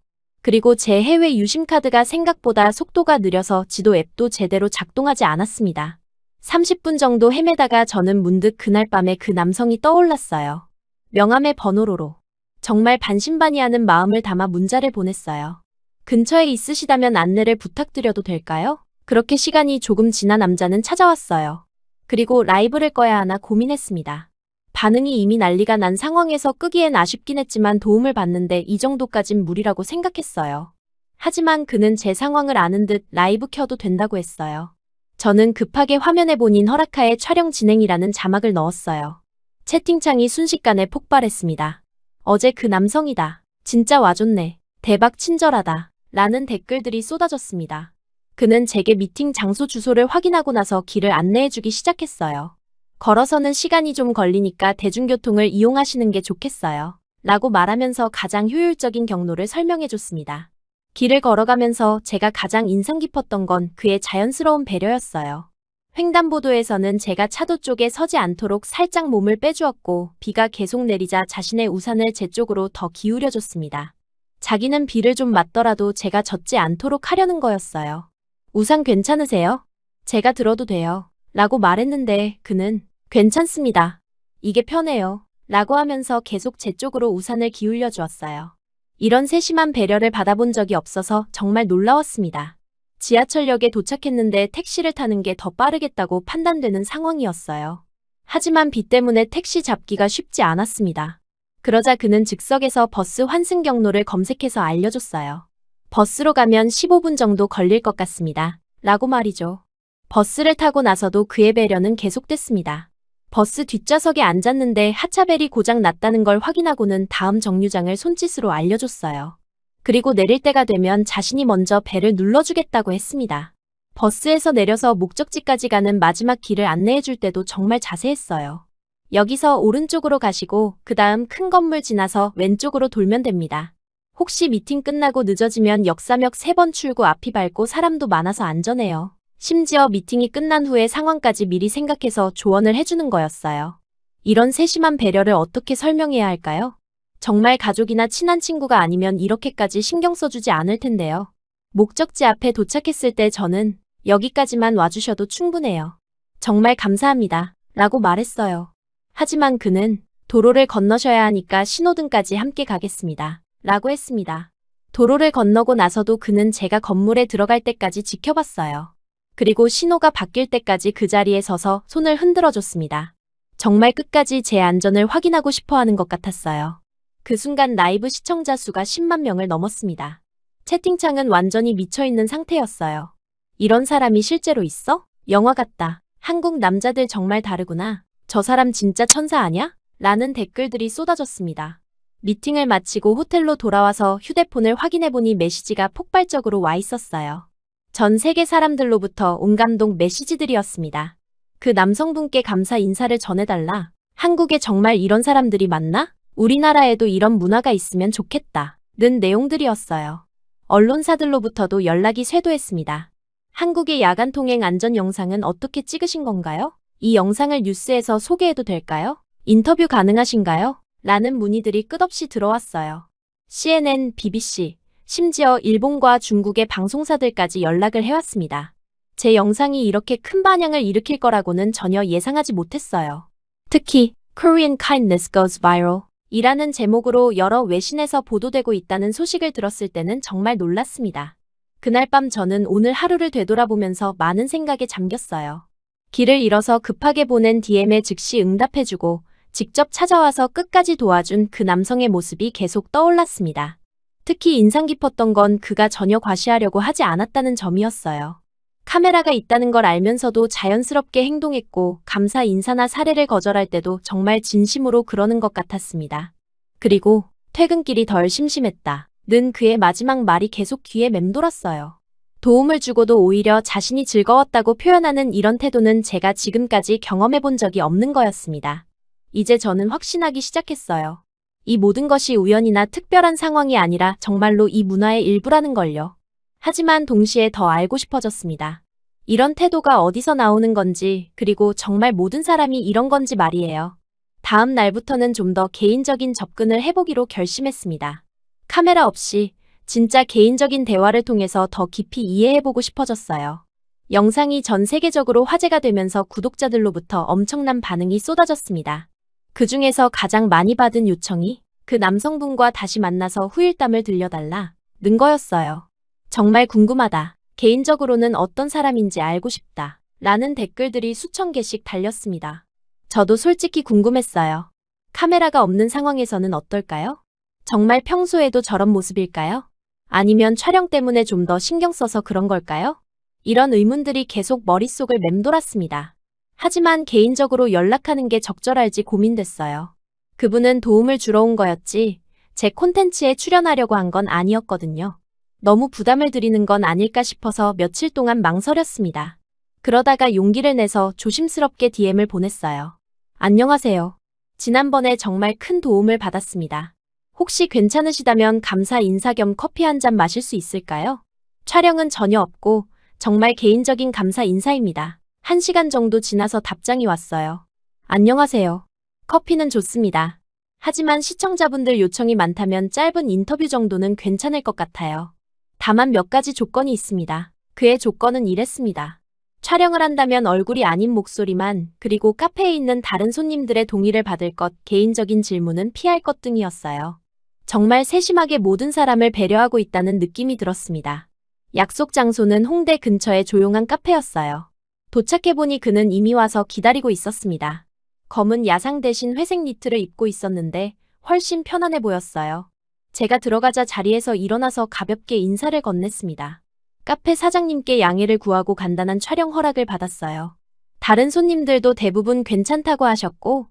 그리고 제 해외 유심카드가 생각보다 속도가 느려서 지도 앱도 제대로 작동하지 않았습니다. 30분 정도 헤매다가 저는 문득 그날 밤에 그 남성이 떠올랐어요. 명함의 번호로로. 정말 반신반의하는 마음을 담아 문자를 보냈어요. 근처에 있으시다면 안내를 부탁드려도 될까요? 그렇게 시간이 조금 지나 남자는 찾아왔어요. 그리고 라이브를 꺼야 하나 고민했습니다. 반응이 이미 난리가 난 상황에서 끄기엔 아쉽긴 했지만 도움을 받는데 이 정도까진 무리라고 생각했어요. 하지만 그는 제 상황을 아는 듯 라이브 켜도 된다고 했어요. 저는 급하게 화면에 본인 허락하에 촬영 진행이라는 자막을 넣었어요. 채팅창이 순식간에 폭발했습니다. 어제 그 남성이다. 진짜 와줬네. 대박 친절하다. 라는 댓글들이 쏟아졌습니다. 그는 제게 미팅 장소 주소를 확인하고 나서 길을 안내해주기 시작했어요. 걸어서는 시간이 좀 걸리니까 대중교통을 이용하시는 게 좋겠어요. 라고 말하면서 가장 효율적인 경로를 설명해줬습니다. 길을 걸어가면서 제가 가장 인상 깊었던 건 그의 자연스러운 배려였어요. 횡단보도에서는 제가 차도 쪽에 서지 않도록 살짝 몸을 빼주었고 비가 계속 내리자 자신의 우산을 제 쪽으로 더 기울여줬습니다. 자기는 비를 좀 맞더라도 제가 젖지 않도록 하려는 거였어요. 우산 괜찮으세요? 제가 들어도 돼요. 라고 말했는데 그는 괜찮습니다. 이게 편해요. 라고 하면서 계속 제 쪽으로 우산을 기울여 주었어요. 이런 세심한 배려를 받아본 적이 없어서 정말 놀라웠습니다. 지하철역에 도착했는데 택시를 타는 게 더 빠르겠다고 판단되는 상황이었어요. 하지만 비 때문에 택시 잡기가 쉽지 않았습니다. 그러자 그는 즉석에서 버스 환승 경로를 검색해서 알려줬어요. 버스로 가면 15분 정도 걸릴 것 같습니다. 라고 말이죠. 버스를 타고 나서도 그의 배려는 계속됐습니다. 버스 뒷좌석에 앉았는데 하차벨이 고장 났다는 걸 확인하고는 다음 정류장을 손짓으로 알려줬어요. 그리고 내릴 때가 되면 자신이 먼저 벨을 눌러주겠다고 했습니다. 버스에서 내려서 목적지까지 가는 마지막 길을 안내해줄 때도 정말 자세했어요. 여기서 오른쪽으로 가시고 그 다음 큰 건물 지나서 왼쪽으로 돌면 됩니다. 혹시 미팅 끝나고 늦어지면 역사역 3번 출구 앞이 밝고 사람도 많아서 안전해요. 심지어 미팅이 끝난 후에 상황까지 미리 생각해서 조언을 해주는 거였어요. 이런 세심한 배려를 어떻게 설명해야 할까요? 정말 가족이나 친한 친구가 아니면 이렇게까지 신경 써주지 않을 텐데요. 목적지 앞에 도착했을 때 저는 여기까지만 와주셔도 충분해요. 정말 감사합니다. 라고 말했어요. 하지만 그는 도로를 건너셔야 하니까 신호등까지 함께 가겠습니다. 라고 했습니다. 도로를 건너고 나서도 그는 제가 건물에 들어갈 때까지 지켜봤어요. 그리고 신호가 바뀔 때까지 그 자리에 서서 손을 흔들어 줬습니다. 정말 끝까지 제 안전을 확인하고 싶어 하는 것 같았어요. 그 순간 라이브 시청자 수가 10만 명을 넘었습니다. 채팅창은 완전히 미쳐있는 상태였어요. 이런 사람이 실제로 있어? 영화 같다. 한국 남자들 정말 다르구나. 저 사람 진짜 천사 아냐? 라는 댓글들이 쏟아졌습니다. 미팅을 마치고 호텔로 돌아와서 휴대폰을 확인해보니 메시지가 폭발적으로 와 있었어요. 전 세계 사람들로부터 온감동 메시지들이었습니다. 그 남성분께 감사 인사를 전해달라. 한국에 정말 이런 사람들이 많나? 우리나라에도 이런 문화가 있으면 좋겠다. 는 내용들이었어요. 언론사들로부터도 연락이 쇄도했습니다. 한국의 야간 통행 안전 영상은 어떻게 찍으신 건가요? 이 영상을 뉴스에서 소개해도 될까요? 인터뷰 가능하신가요? 라는 문의들이 끝없이 들어왔어요. CNN, BBC, 심지어 일본과 중국의 방송사들까지 연락을 해왔습니다. 제 영상이 이렇게 큰 반향을 일으킬 거라고는 전혀 예상하지 못했어요. 특히 Korean Kindness Goes Viral 이라는 제목으로 여러 외신에서 보도되고 있다는 소식을 들었을 때는 정말 놀랐습니다. 그날 밤 저는 오늘 하루를 되돌아보면서 많은 생각에 잠겼어요. 길을 잃어서 급하게 보낸 DM에 즉시 응답해주고 직접 찾아와서 끝까지 도와준 그 남성의 모습이 계속 떠올랐습니다. 특히 인상 깊었던 건 그가 전혀 과시하려고 하지 않았다는 점이었어요. 카메라가 있다는 걸 알면서도 자연스럽게 행동했고 감사 인사나 사례를 거절할 때도 정말 진심으로 그러는 것 같았습니다. 그리고 퇴근길이 덜 심심했다. 는 그의 마지막 말이 계속 귀에 맴돌았어요. 도움을 주고도 오히려 자신이 즐거웠다고 표현하는 이런 태도는 제가 지금까지 경험해본 적이 없는 거였습니다. 이제 저는 확신하기 시작했어요. 이 모든 것이 우연이나 특별한 상황이 아니라 정말로 이 문화의 일부라는 걸요. 하지만 동시에 더 알고 싶어졌습니다. 이런 태도가 어디서 나오는 건지, 그리고 정말 모든 사람이 이런 건지 말이에요. 다음 날부터는 좀 더 개인적인 접근을 해보기로 결심했습니다. 카메라 없이 진짜 개인적인 대화를 통해서 더 깊이 이해해보고 싶어졌어요. 영상이 전 세계적으로 화제가 되면서 구독자들로부터 엄청난 반응이 쏟아졌습니다. 그 중에서 가장 많이 받은 요청이 그 남성분과 다시 만나서 후일담을 들려달라 는 거였어요. 정말 궁금하다. 개인적으로는 어떤 사람인지 알고 싶다. 라는 댓글들이 수천 개씩 달렸습니다. 저도 솔직히 궁금했어요. 카메라가 없는 상황에서는 어떨까요? 정말 평소에도 저런 모습일까요? 아니면 촬영 때문에 좀 더 신경 써서 그런 걸까요? 이런 의문들이 계속 머릿속을 맴돌았습니다. 하지만 개인적으로 연락하는 게 적절할지 고민됐어요. 그분은 도움을 주러 온 거였지 제 콘텐츠에 출연하려고 한 건 아니었거든요. 너무 부담을 드리는 건 아닐까 싶어서 며칠 동안 망설였습니다. 그러다가 용기를 내서 조심스럽게 DM을 보냈어요. 안녕하세요. 지난번에 정말 큰 도움을 받았습니다. 혹시 괜찮으시다면 감사 인사 겸 커피 한 잔 마실 수 있을까요? 촬영은 전혀 없고 정말 개인적인 감사 인사입니다. 1시간 정도 지나서 답장이 왔어요. 안녕하세요. 커피는 좋습니다. 하지만 시청자분들 요청이 많다면 짧은 인터뷰 정도는 괜찮을 것 같아요. 다만 몇 가지 조건이 있습니다. 그의 조건은 이랬습니다. 촬영을 한다면 얼굴이 아닌 목소리만, 그리고 카페에 있는 다른 손님들의 동의를 받을 것, 개인적인 질문은 피할 것 등이었어요. 정말 세심하게 모든 사람을 배려하고 있다는 느낌이 들었습니다. 약속 장소는 홍대 근처의 조용한 카페였어요. 도착해보니 그는 이미 와서 기다리고 있었습니다. 검은 야상 대신 회색 니트를 입고 있었는데 훨씬 편안해 보였어요. 제가 들어가자 자리에서 일어나서 가볍게 인사를 건넸습니다. 카페 사장님께 양해를 구하고 간단한 촬영 허락을 받았어요. 다른 손님들도 대부분 괜찮다고 하셨고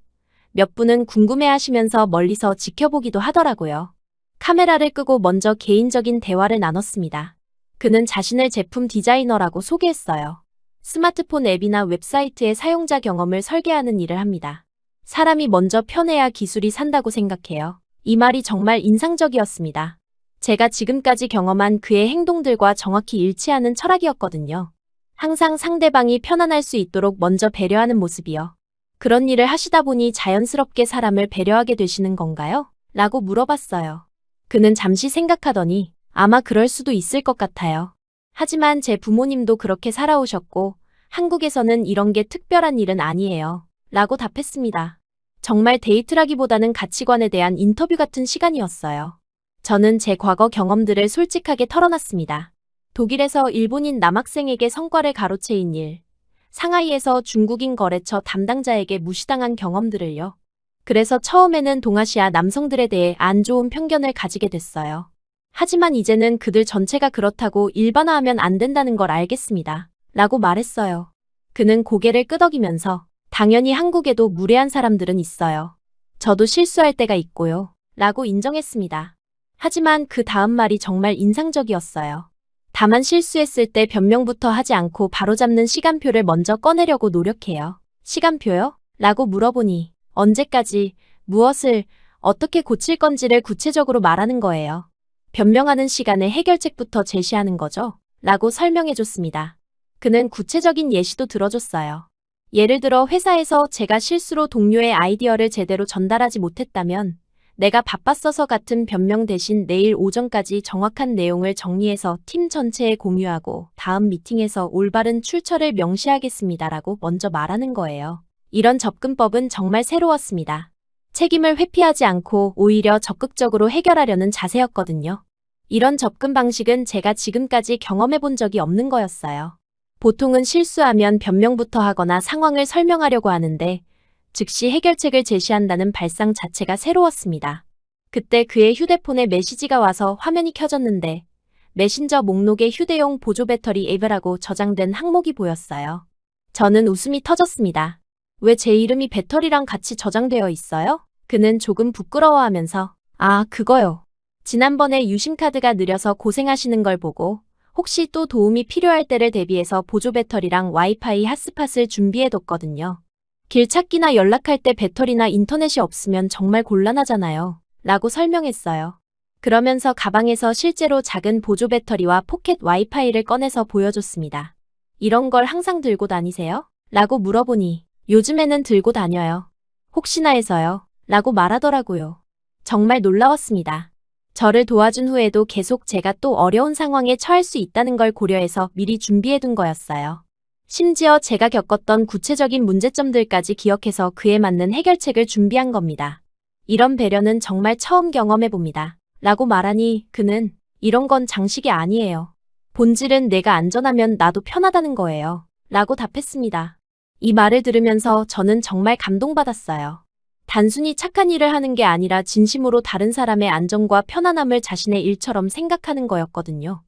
몇 분은 궁금해하시면서 멀리서 지켜보기도 하더라고요. 카메라를 끄고 먼저 개인적인 대화를 나눴습니다. 그는 자신을 제품 디자이너라고 소개했어요. 스마트폰 앱이나 웹사이트의 사용자 경험을 설계하는 일을 합니다. 사람이 먼저 편해야 기술이 산다고 생각해요. 이 말이 정말 인상적이었습니다. 제가 지금까지 경험한 그의 행동들과 정확히 일치하는 철학이었거든요. 항상 상대방이 편안할 수 있도록 먼저 배려하는 모습이요. 그런 일을 하시다 보니 자연스럽게 사람을 배려하게 되시는 건가요? 라고 물어봤어요. 그는 잠시 생각하더니 아마 그럴 수도 있을 것 같아요. 하지만 제 부모님도 그렇게 살아오셨고 한국에서는 이런 게 특별한 일은 아니에요. 라고 답했습니다. 정말 데이트라기보다는 가치관에 대한 인터뷰 같은 시간이었어요. 저는 제 과거 경험들을 솔직하게 털어놨습니다. 독일에서 일본인 남학생에게 성과를 가로채인 일, 상하이에서 중국인 거래처 담당자에게 무시당한 경험들을요. 그래서 처음에는 동아시아 남성들에 대해 안 좋은 편견을 가지게 됐어요. 하지만 이제는 그들 전체가 그렇다고 일반화하면 안 된다는 걸 알겠습니다. 라고 말했어요. 그는 고개를 끄덕이면서 당연히 한국에도 무례한 사람들은 있어요. 저도 실수할 때가 있고요. 라고 인정했습니다. 하지만 그 다음 말이 정말 인상적이었어요. 다만 실수했을 때 변명부터 하지 않고 바로잡는 시간표를 먼저 꺼내려고 노력해요. 시간표요? 라고 물어보니 언제까지, 무엇을, 어떻게 고칠 건지를 구체적으로 말하는 거예요. 변명하는 시간에 해결책부터 제시하는 거죠. 라고 설명해줬습니다. 그는 구체적인 예시도 들어줬어요. 예를 들어 회사에서 제가 실수로 동료의 아이디어를 제대로 전달하지 못했다면 내가 바빴어서 같은 변명 대신 내일 오전까지 정확한 내용을 정리해서 팀 전체에 공유하고 다음 미팅에서 올바른 출처를 명시하겠습니다라고 먼저 말하는 거예요. 이런 접근법은 정말 새로웠습니다. 책임을 회피하지 않고 오히려 적극적으로 해결하려는 자세였거든요. 이런 접근 방식은 제가 지금까지 경험해 본 적이 없는 거였어요. 보통은 실수하면 변명부터 하거나 상황을 설명하려고 하는데 즉시 해결책을 제시한다는 발상 자체가 새로웠습니다. 그때 그의 휴대폰에 메시지가 와서 화면이 켜졌는데 메신저 목록에 휴대용 보조 배터리 앱이라고 저장된 항목이 보였어요. 저는 웃음이 터졌습니다. 왜 제 이름이 배터리랑 같이 저장되어 있어요? 그는 조금 부끄러워하면서 아, 그거요. 지난번에 유심카드가 느려서 고생하시는 걸 보고 혹시 또 도움이 필요할 때를 대비해서 보조 배터리랑 와이파이 핫스팟을 준비해뒀거든요. 길 찾기나 연락할 때 배터리나 인터넷이 없으면 정말 곤란하잖아요. 라고 설명했어요. 그러면서 가방에서 실제로 작은 보조 배터리와 포켓 와이파이를 꺼내서 보여줬습니다. 이런 걸 항상 들고 다니세요? 라고 물어보니 요즘에는 들고 다녀요. 혹시나 해서요. 라고 말하더라고요. 정말 놀라웠습니다. 저를 도와준 후에도 계속 제가 또 어려운 상황에 처할 수 있다는 걸 고려해서 미리 준비해둔 거였어요. 심지어 제가 겪었던 구체적인 문제점들까지 기억해서 그에 맞는 해결책을 준비한 겁니다. 이런 배려는 정말 처음 경험해봅니다. 라고 말하니 그는 이런 건 장식이 아니에요. 본질은 내가 안전하면 나도 편하다는 거예요. 라고 답했습니다. 이 말을 들으면서 저는 정말 감동받았어요. 단순히 착한 일을 하는 게 아니라 진심으로 다른 사람의 안전과 편안함을 자신의 일처럼 생각하는 거였거든요.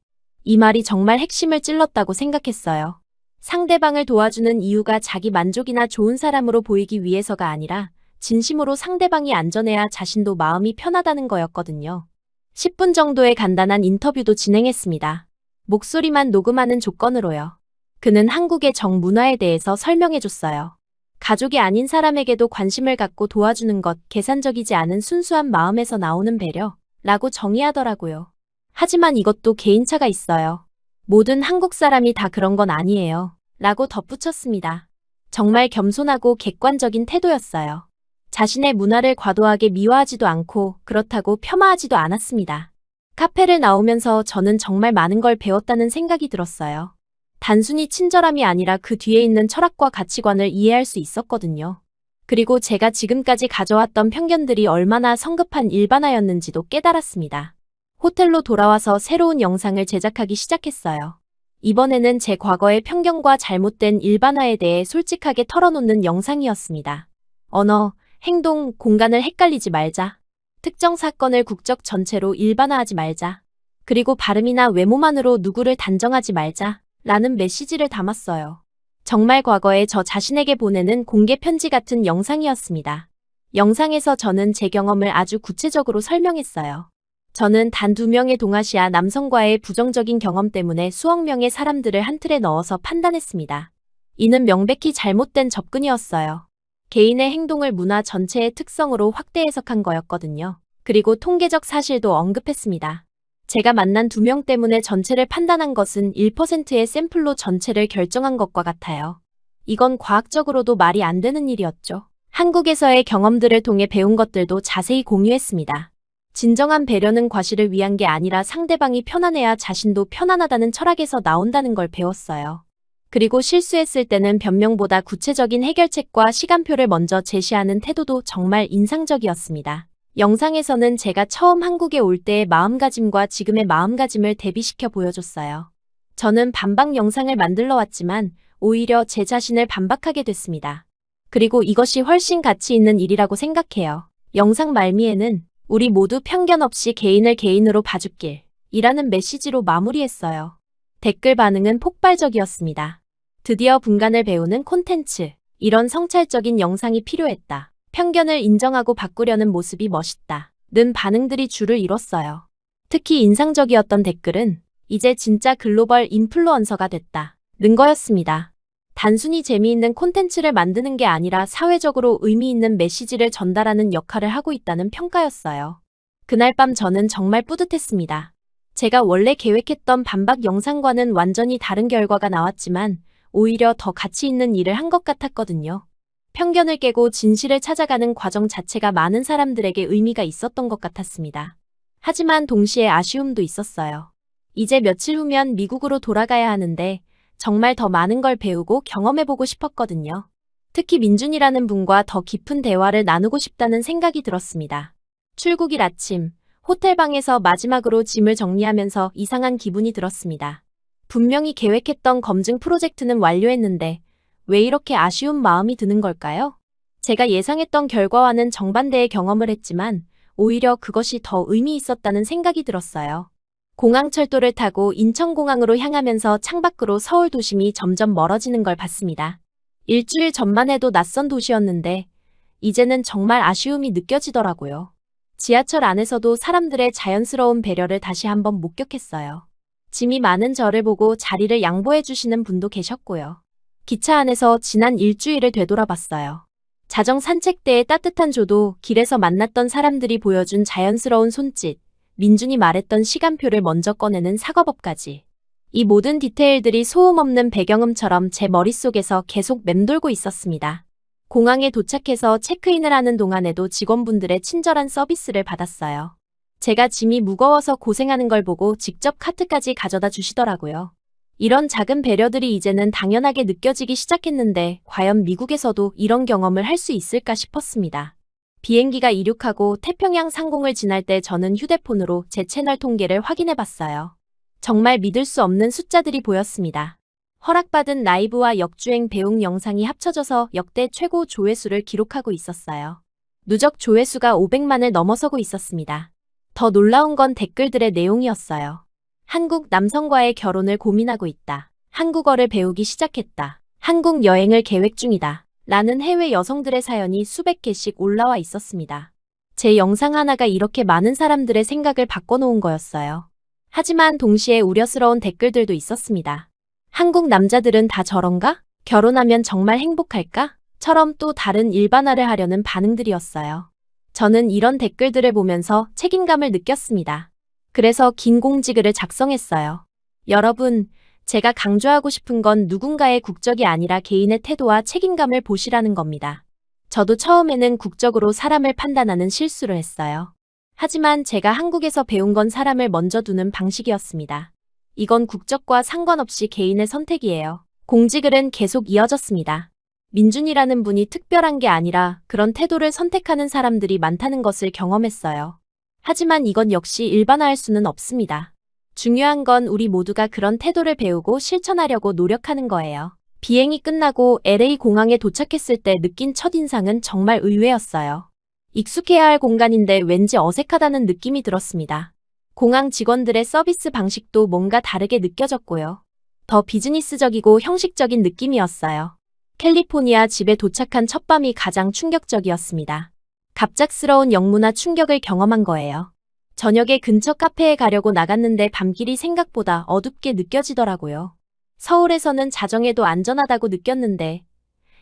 이 말이 정말 핵심을 찔렀다고 생각했어요. 상대방을 도와주는 이유가 자기 만족이나 좋은 사람으로 보이기 위해서가 아니라 진심으로 상대방이 안전해야 자신도 마음이 편하다는 거였거든요. 10분 정도의 간단한 인터뷰도 진행했습니다. 목소리만 녹음하는 조건으로요. 그는 한국의 정문화에 대해서 설명해줬어요. 가족이 아닌 사람에게도 관심을 갖고 도와주는 것, 계산적이지 않은 순수한 마음에서 나오는 배려라고 정의하더라고요. 하지만 이것도 개인차가 있어요. 모든 한국 사람이 다 그런 건 아니에요. 라고 덧붙였습니다. 정말 겸손하고 객관적인 태도였어요. 자신의 문화를 과도하게 미화하지도 않고 그렇다고 폄하하지도 않았습니다. 카페를 나오면서 저는 정말 많은 걸 배웠다는 생각이 들었어요. 단순히 친절함이 아니라 그 뒤에 있는 철학과 가치관을 이해할 수 있었거든요. 그리고 제가 지금까지 가져왔던 편견들이 얼마나 성급한 일반화였는지도 깨달았습니다. 호텔로 돌아와서 새로운 영상을 제작하기 시작했어요. 이번에는 제 과거의 편견과 잘못된 일반화에 대해 솔직하게 털어놓는 영상이었습니다. 언어, 행동, 공간을 헷갈리지 말자. 특정 사건을 국적 전체로 일반화하지 말자. 그리고 발음이나 외모만으로 누구를 단정하지 말자. 라는 메시지를 담았어요. 정말 과거에 저 자신에게 보내는 공개 편지 같은 영상이었습니다. 영상에서 저는 제 경험을 아주 구체적으로 설명했어요. 저는 단 2명의 동아시아 남성과의 부정적인 경험 때문에 수억 명의 사람들을 한 틀에 넣어서 판단했습니다. 이는 명백히 잘못된 접근이었어요. 개인의 행동을 문화 전체의 특성으로 확대 해석한 거였거든요. 그리고 통계적 사실도 언급했습니다. 제가 만난 2명 때문에 전체를 판단한 것은 1%의 샘플로 전체를 결정한 것과 같아요. 이건 과학적으로도 말이 안 되는 일이었죠. 한국에서의 경험들을 통해 배운 것들도 자세히 공유했습니다. 진정한 배려는 과실을 위한 게 아니라 상대방이 편안해야 자신도 편안하다는 철학에서 나온다는 걸 배웠어요. 그리고 실수했을 때는 변명보다 구체적인 해결책과 시간표를 먼저 제시하는 태도도 정말 인상적이었습니다. 영상에서는 제가 처음 한국에 올 때의 마음가짐과 지금의 마음가짐을 대비시켜 보여줬어요. 저는 반박 영상을 만들러 왔지만 오히려 제 자신을 반박하게 됐습니다. 그리고 이것이 훨씬 가치 있는 일이라고 생각해요. 영상 말미에는 우리 모두 편견 없이 개인을 개인으로 봐줄길 이라는 메시지로 마무리했어요. 댓글 반응은 폭발적이었습니다. 드디어 분간을 배우는 콘텐츠. 이런 성찰적인 영상이 필요했다. 편견을 인정하고 바꾸려는 모습이 멋있다. 는 반응들이 줄을 이뤘어요. 특히 인상적이었던 댓글은 이제 진짜 글로벌 인플루언서가 됐다. 는 거였습니다. 단순히 재미있는 콘텐츠를 만드는 게 아니라 사회적으로 의미 있는 메시지를 전달하는 역할을 하고 있다는 평가였어요. 그날 밤 저는 정말 뿌듯했습니다. 제가 원래 계획했던 반박 영상과는 완전히 다른 결과가 나왔지만 오히려 더 가치 있는 일을 한 것 같았거든요. 편견을 깨고 진실을 찾아가는 과정 자체가 많은 사람들에게 의미가 있었던 것 같았습니다. 하지만 동시에 아쉬움도 있었어요. 이제 며칠 후면 미국으로 돌아가야 하는데 정말 더 많은 걸 배우고 경험해보고 싶었거든요. 특히 민준이라는 분과 더 깊은 대화를 나누고 싶다는 생각이 들었습니다. 출국일 아침, 호텔방에서 마지막으로 짐을 정리하면서 이상한 기분이 들었습니다. 분명히 계획했던 검증 프로젝트는 완료했는데 왜 이렇게 아쉬운 마음이 드는 걸까요? 제가 예상했던 결과와는 정반대의 경험을 했지만 오히려 그것이 더 의미 있었다는 생각이 들었어요. 공항철도를 타고 인천공항으로 향하면서 창밖으로 서울 도심이 점점 멀어지는 걸 봤습니다. 일주일 전만 해도 낯선 도시였는데 이제는 정말 아쉬움이 느껴지더라고요. 지하철 안에서도 사람들의 자연스러운 배려를 다시 한번 목격했어요. 짐이 많은 저를 보고 자리를 양보해 주시는 분도 계셨고요. 기차 안에서 지난 일주일을 되돌아봤어요. 자정 산책 때의 따뜻한 조도, 길에서 만났던 사람들이 보여준 자연스러운 손짓, 민준이 말했던 시간표를 먼저 꺼내는 사과법까지. 이 모든 디테일들이 소음 없는 배경음처럼 제 머릿속에서 계속 맴돌고 있었습니다. 공항에 도착해서 체크인을 하는 동안에도 직원분들의 친절한 서비스를 받았어요. 제가 짐이 무거워서 고생하는 걸 보고 직접 카트까지 가져다 주시더라고요. 이런 작은 배려들이 이제는 당연하게 느껴지기 시작했는데 과연 미국에서도 이런 경험을 할 수 있을까 싶었습니다. 비행기가 이륙하고 태평양 상공을 지날 때 저는 휴대폰으로 제 채널 통계를 확인해 봤어요. 정말 믿을 수 없는 숫자들이 보였습니다. 허락받은 라이브와 역주행 배웅 영상이 합쳐져서 역대 최고 조회수를 기록하고 있었어요. 누적 조회수가 500만을 넘어서고 있었습니다. 더 놀라운 건 댓글들의 내용이었어요. 한국 남성과의 결혼을 고민하고 있다. 한국어를 배우기 시작했다. 한국 여행을 계획 중이다. 라는 해외 여성들의 사연이 수백 개씩 올라와 있었습니다. 제 영상 하나가 이렇게 많은 사람들의 생각을 바꿔놓은 거였어요. 하지만 동시에 우려스러운 댓글들도 있었습니다. 한국 남자들은 다 저런가? 결혼하면 정말 행복할까? 처럼 또 다른 일반화를 하려는 반응들이었어요. 저는 이런 댓글들을 보면서 책임감을 느꼈습니다. 그래서 긴 공지글을 작성했어요. 여러분, 제가 강조하고 싶은 건 누군가의 국적이 아니라 개인의 태도와 책임감을 보시라는 겁니다. 저도 처음에는 국적으로 사람을 판단하는 실수를 했어요. 하지만 제가 한국에서 배운 건 사람을 먼저 두는 방식이었습니다. 이건 국적과 상관없이 개인의 선택이에요. 공지글은 계속 이어졌습니다. 민준이라는 분이 특별한 게 아니라 그런 태도를 선택하는 사람들이 많다는 것을 경험했어요. 하지만 이건 역시 일반화할 수는 없습니다. 중요한 건 우리 모두가 그런 태도를 배우고 실천하려고 노력하는 거예요. 비행이 끝나고 LA 공항에 도착했을 때 느낀 첫인상은 정말 의외였어요. 익숙해야 할 공간인데 왠지 어색하다는 느낌이 들었습니다. 공항 직원들의 서비스 방식도 뭔가 다르게 느껴졌고요. 더 비즈니스적이고 형식적인 느낌이었어요. 캘리포니아 집에 도착한 첫밤이 가장 충격적이었습니다. 갑작스러운 영문화 충격을 경험한 거예요. 저녁에 근처 카페에 가려고 나갔는데 밤길이 생각보다 어둡게 느껴지더라고요. 서울에서는 자정에도 안전하다고 느꼈는데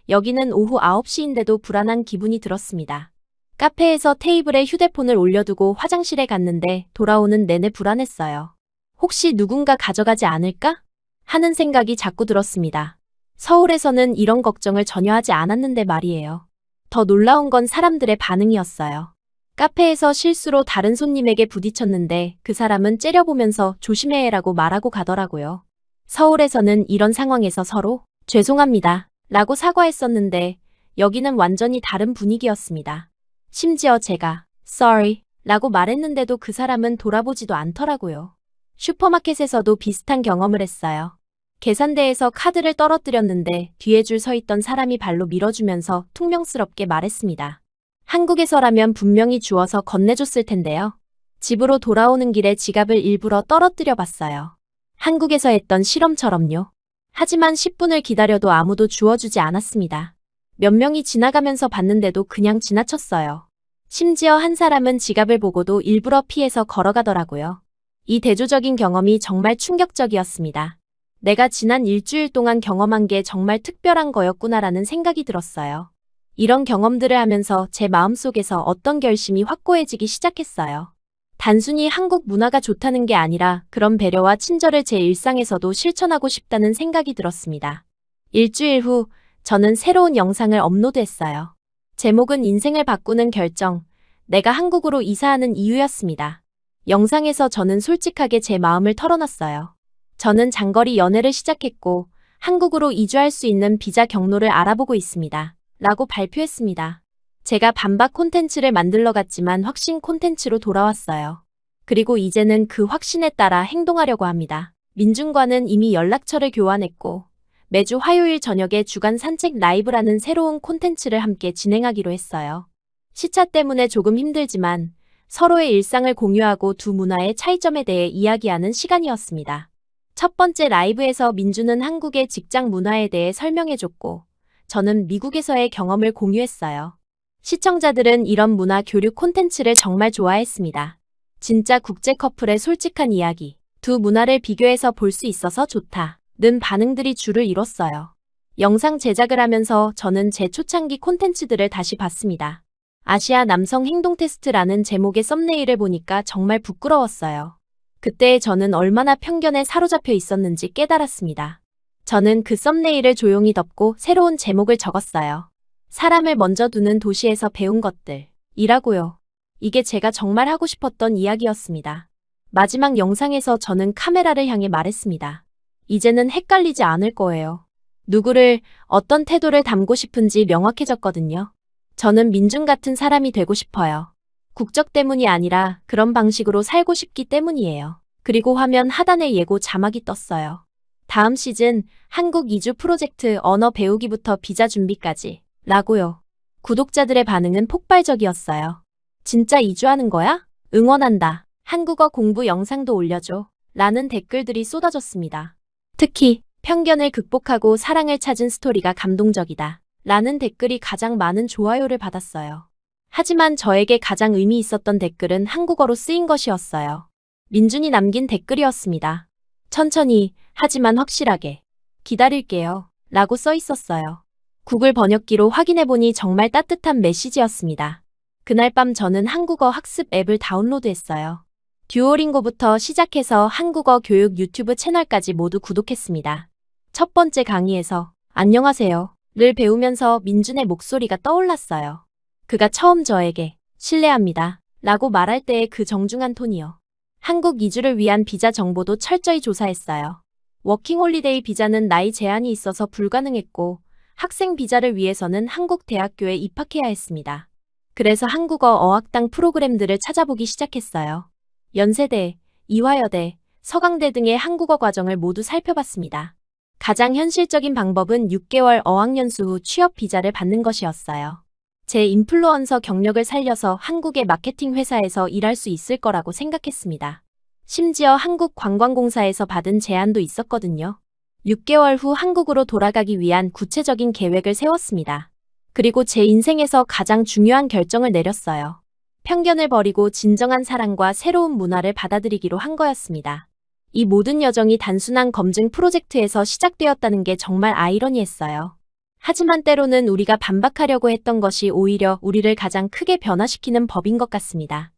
여기는 오후 9시인데도 불안한 기분이 들었습니다. 카페에서 테이블에 휴대폰을 올려두고 화장실에 갔는데 돌아오는 내내 불안했어요. 혹시 누군가 가져가지 않을까? 하는 생각이 자꾸 들었습니다. 서울에서는 이런 걱정을 전혀 하지 않았는데 말이에요. 더 놀라운 건 사람들의 반응이었어요. 카페에서 실수로 다른 손님에게 부딪혔는데 그 사람은 째려보면서 조심해라고 말하고 가더라고요. 서울에서는 이런 상황에서 서로 죄송합니다 라고 사과했었는데 여기는 완전히 다른 분위기였습니다. 심지어 제가 sorry 라고 말했는데도 그 사람은 돌아보지도 않더라고요. 슈퍼마켓에서도 비슷한 경험을 했어요. 계산대에서 카드를 떨어뜨렸는데 뒤에 줄 서 있던 사람이 발로 밀어주면서 퉁명스럽게 말했습니다. 한국에서라면 분명히 주워서 건네줬을 텐데요. 집으로 돌아오는 길에 지갑을 일부러 떨어뜨려 봤어요. 한국에서 했던 실험처럼요. 하지만 10분을 기다려도 아무도 주워주지 않았습니다. 몇 명이 지나가면서 봤는데도 그냥 지나쳤어요. 심지어 한 사람은 지갑을 보고도 일부러 피해서 걸어가더라고요. 이 대조적인 경험이 정말 충격적이었습니다. 내가 지난 일주일 동안 경험한 게 정말 특별한 거였구나라는 생각이 들었어요. 이런 경험들을 하면서 제 마음속에서 어떤 결심이 확고해지기 시작했어요. 단순히 한국 문화가 좋다는 게 아니라 그런 배려와 친절을 제 일상에서도 실천하고 싶다는 생각이 들었습니다. 일주일 후 저는 새로운 영상을 업로드했어요. 제목은 인생을 바꾸는 결정, 내가 한국으로 이사하는 이유였습니다. 영상에서 저는 솔직하게 제 마음을 털어놨어요. 저는 장거리 연애를 시작했고 한국으로 이주할 수 있는 비자 경로를 알아보고 있습니다. 라고 발표했습니다. 제가 반박 콘텐츠를 만들러 갔지만 확신 콘텐츠로 돌아왔어요. 그리고 이제는 그 확신에 따라 행동하려고 합니다. 민준과는 이미 연락처를 교환했고 매주 화요일 저녁에 주간 산책 라이브라는 새로운 콘텐츠를 함께 진행하기로 했어요. 시차 때문에 조금 힘들지만 서로의 일상을 공유하고 두 문화의 차이점에 대해 이야기하는 시간이었습니다. 첫 번째 라이브에서 민주는 한국의 직장 문화에 대해 설명해줬고 저는 미국에서의 경험을 공유했어요. 시청자들은 이런 문화 교류 콘텐츠를 정말 좋아했습니다. 진짜 국제 커플의 솔직한 이야기, 두 문화를 비교해서 볼 수 있어서 좋다는 반응들이 줄을 이뤘어요. 영상 제작을 하면서 저는 제 초창기 콘텐츠들을 다시 봤습니다. 아시아 남성 행동 테스트라는 제목의 썸네일을 보니까 정말 부끄러웠어요. 그때 저는 얼마나 편견에 사로잡혀 있었는지 깨달았습니다. 저는 그 썸네일을 조용히 덮고 새로운 제목을 적었어요. 사람을 먼저 두는 도시에서 배운 것들 이라고요. 이게 제가 정말 하고 싶었던 이야기였습니다. 마지막 영상에서 저는 카메라를 향해 말했습니다. 이제는 헷갈리지 않을 거예요. 누구를, 어떤 태도를 담고 싶은지 명확해졌거든요. 저는 민준 같은 사람이 되고 싶어요. 국적 때문이 아니라 그런 방식으로 살고 싶기 때문이에요. 그리고 화면 하단에 예고 자막이 떴어요. 다음 시즌 한국 이주 프로젝트 언어 배우기부터 비자 준비까지 라고요. 구독자들의 반응은 폭발적이었어요. 진짜 이주하는 거야? 응원한다. 한국어 공부 영상도 올려줘. 라는 댓글들이 쏟아졌습니다. 특히 편견을 극복하고 사랑을 찾은 스토리가 감동적이다. 라는 댓글이 가장 많은 좋아요를 받았어요. 하지만 저에게 가장 의미 있었던 댓글은 한국어로 쓰인 것이었어요. 민준이 남긴 댓글이었습니다. 천천히, 하지만 확실하게. 기다릴게요. 라고 써 있었어요. 구글 번역기로 확인해보니 정말 따뜻한 메시지였습니다. 그날 밤 저는 한국어 학습 앱을 다운로드했어요. 듀오링고부터 시작해서 한국어 교육 유튜브 채널까지 모두 구독했습니다. 첫 번째 강의에서 안녕하세요 를 배우면서 민준의 목소리가 떠올랐어요. 그가 처음 저에게 신뢰합니다 라고 말할 때의 그 정중한 톤이요. 한국 이주를 위한 비자 정보도 철저히 조사했어요. 워킹홀리데이 비자는 나이 제한이 있어서 불가능했고 학생 비자를 위해서는 한국 대학교에 입학해야 했습니다. 그래서 한국어 어학당 프로그램들을 찾아보기 시작했어요. 연세대, 이화여대, 서강대 등의 한국어 과정을 모두 살펴봤습니다. 가장 현실적인 방법은 6개월 어학연수 후 취업 비자를 받는 것이었어요. 제 인플루언서 경력을 살려서 한국의 마케팅 회사에서 일할 수 있을 거라고 생각했습니다. 심지어 한국관광공사에서 받은 제안도 있었거든요. 6개월 후 한국으로 돌아가기 위한 구체적인 계획을 세웠습니다. 그리고 제 인생에서 가장 중요한 결정을 내렸어요. 편견을 버리고 진정한 사랑과 새로운 문화를 받아들이기로 한 거였습니다. 이 모든 여정이 단순한 검증 프로젝트에서 시작되었다는 게 정말 아이러니했어요. 하지만 때로는 우리가 반박하려고 했던 것이 오히려 우리를 가장 크게 변화시키는 법인 것 같습니다.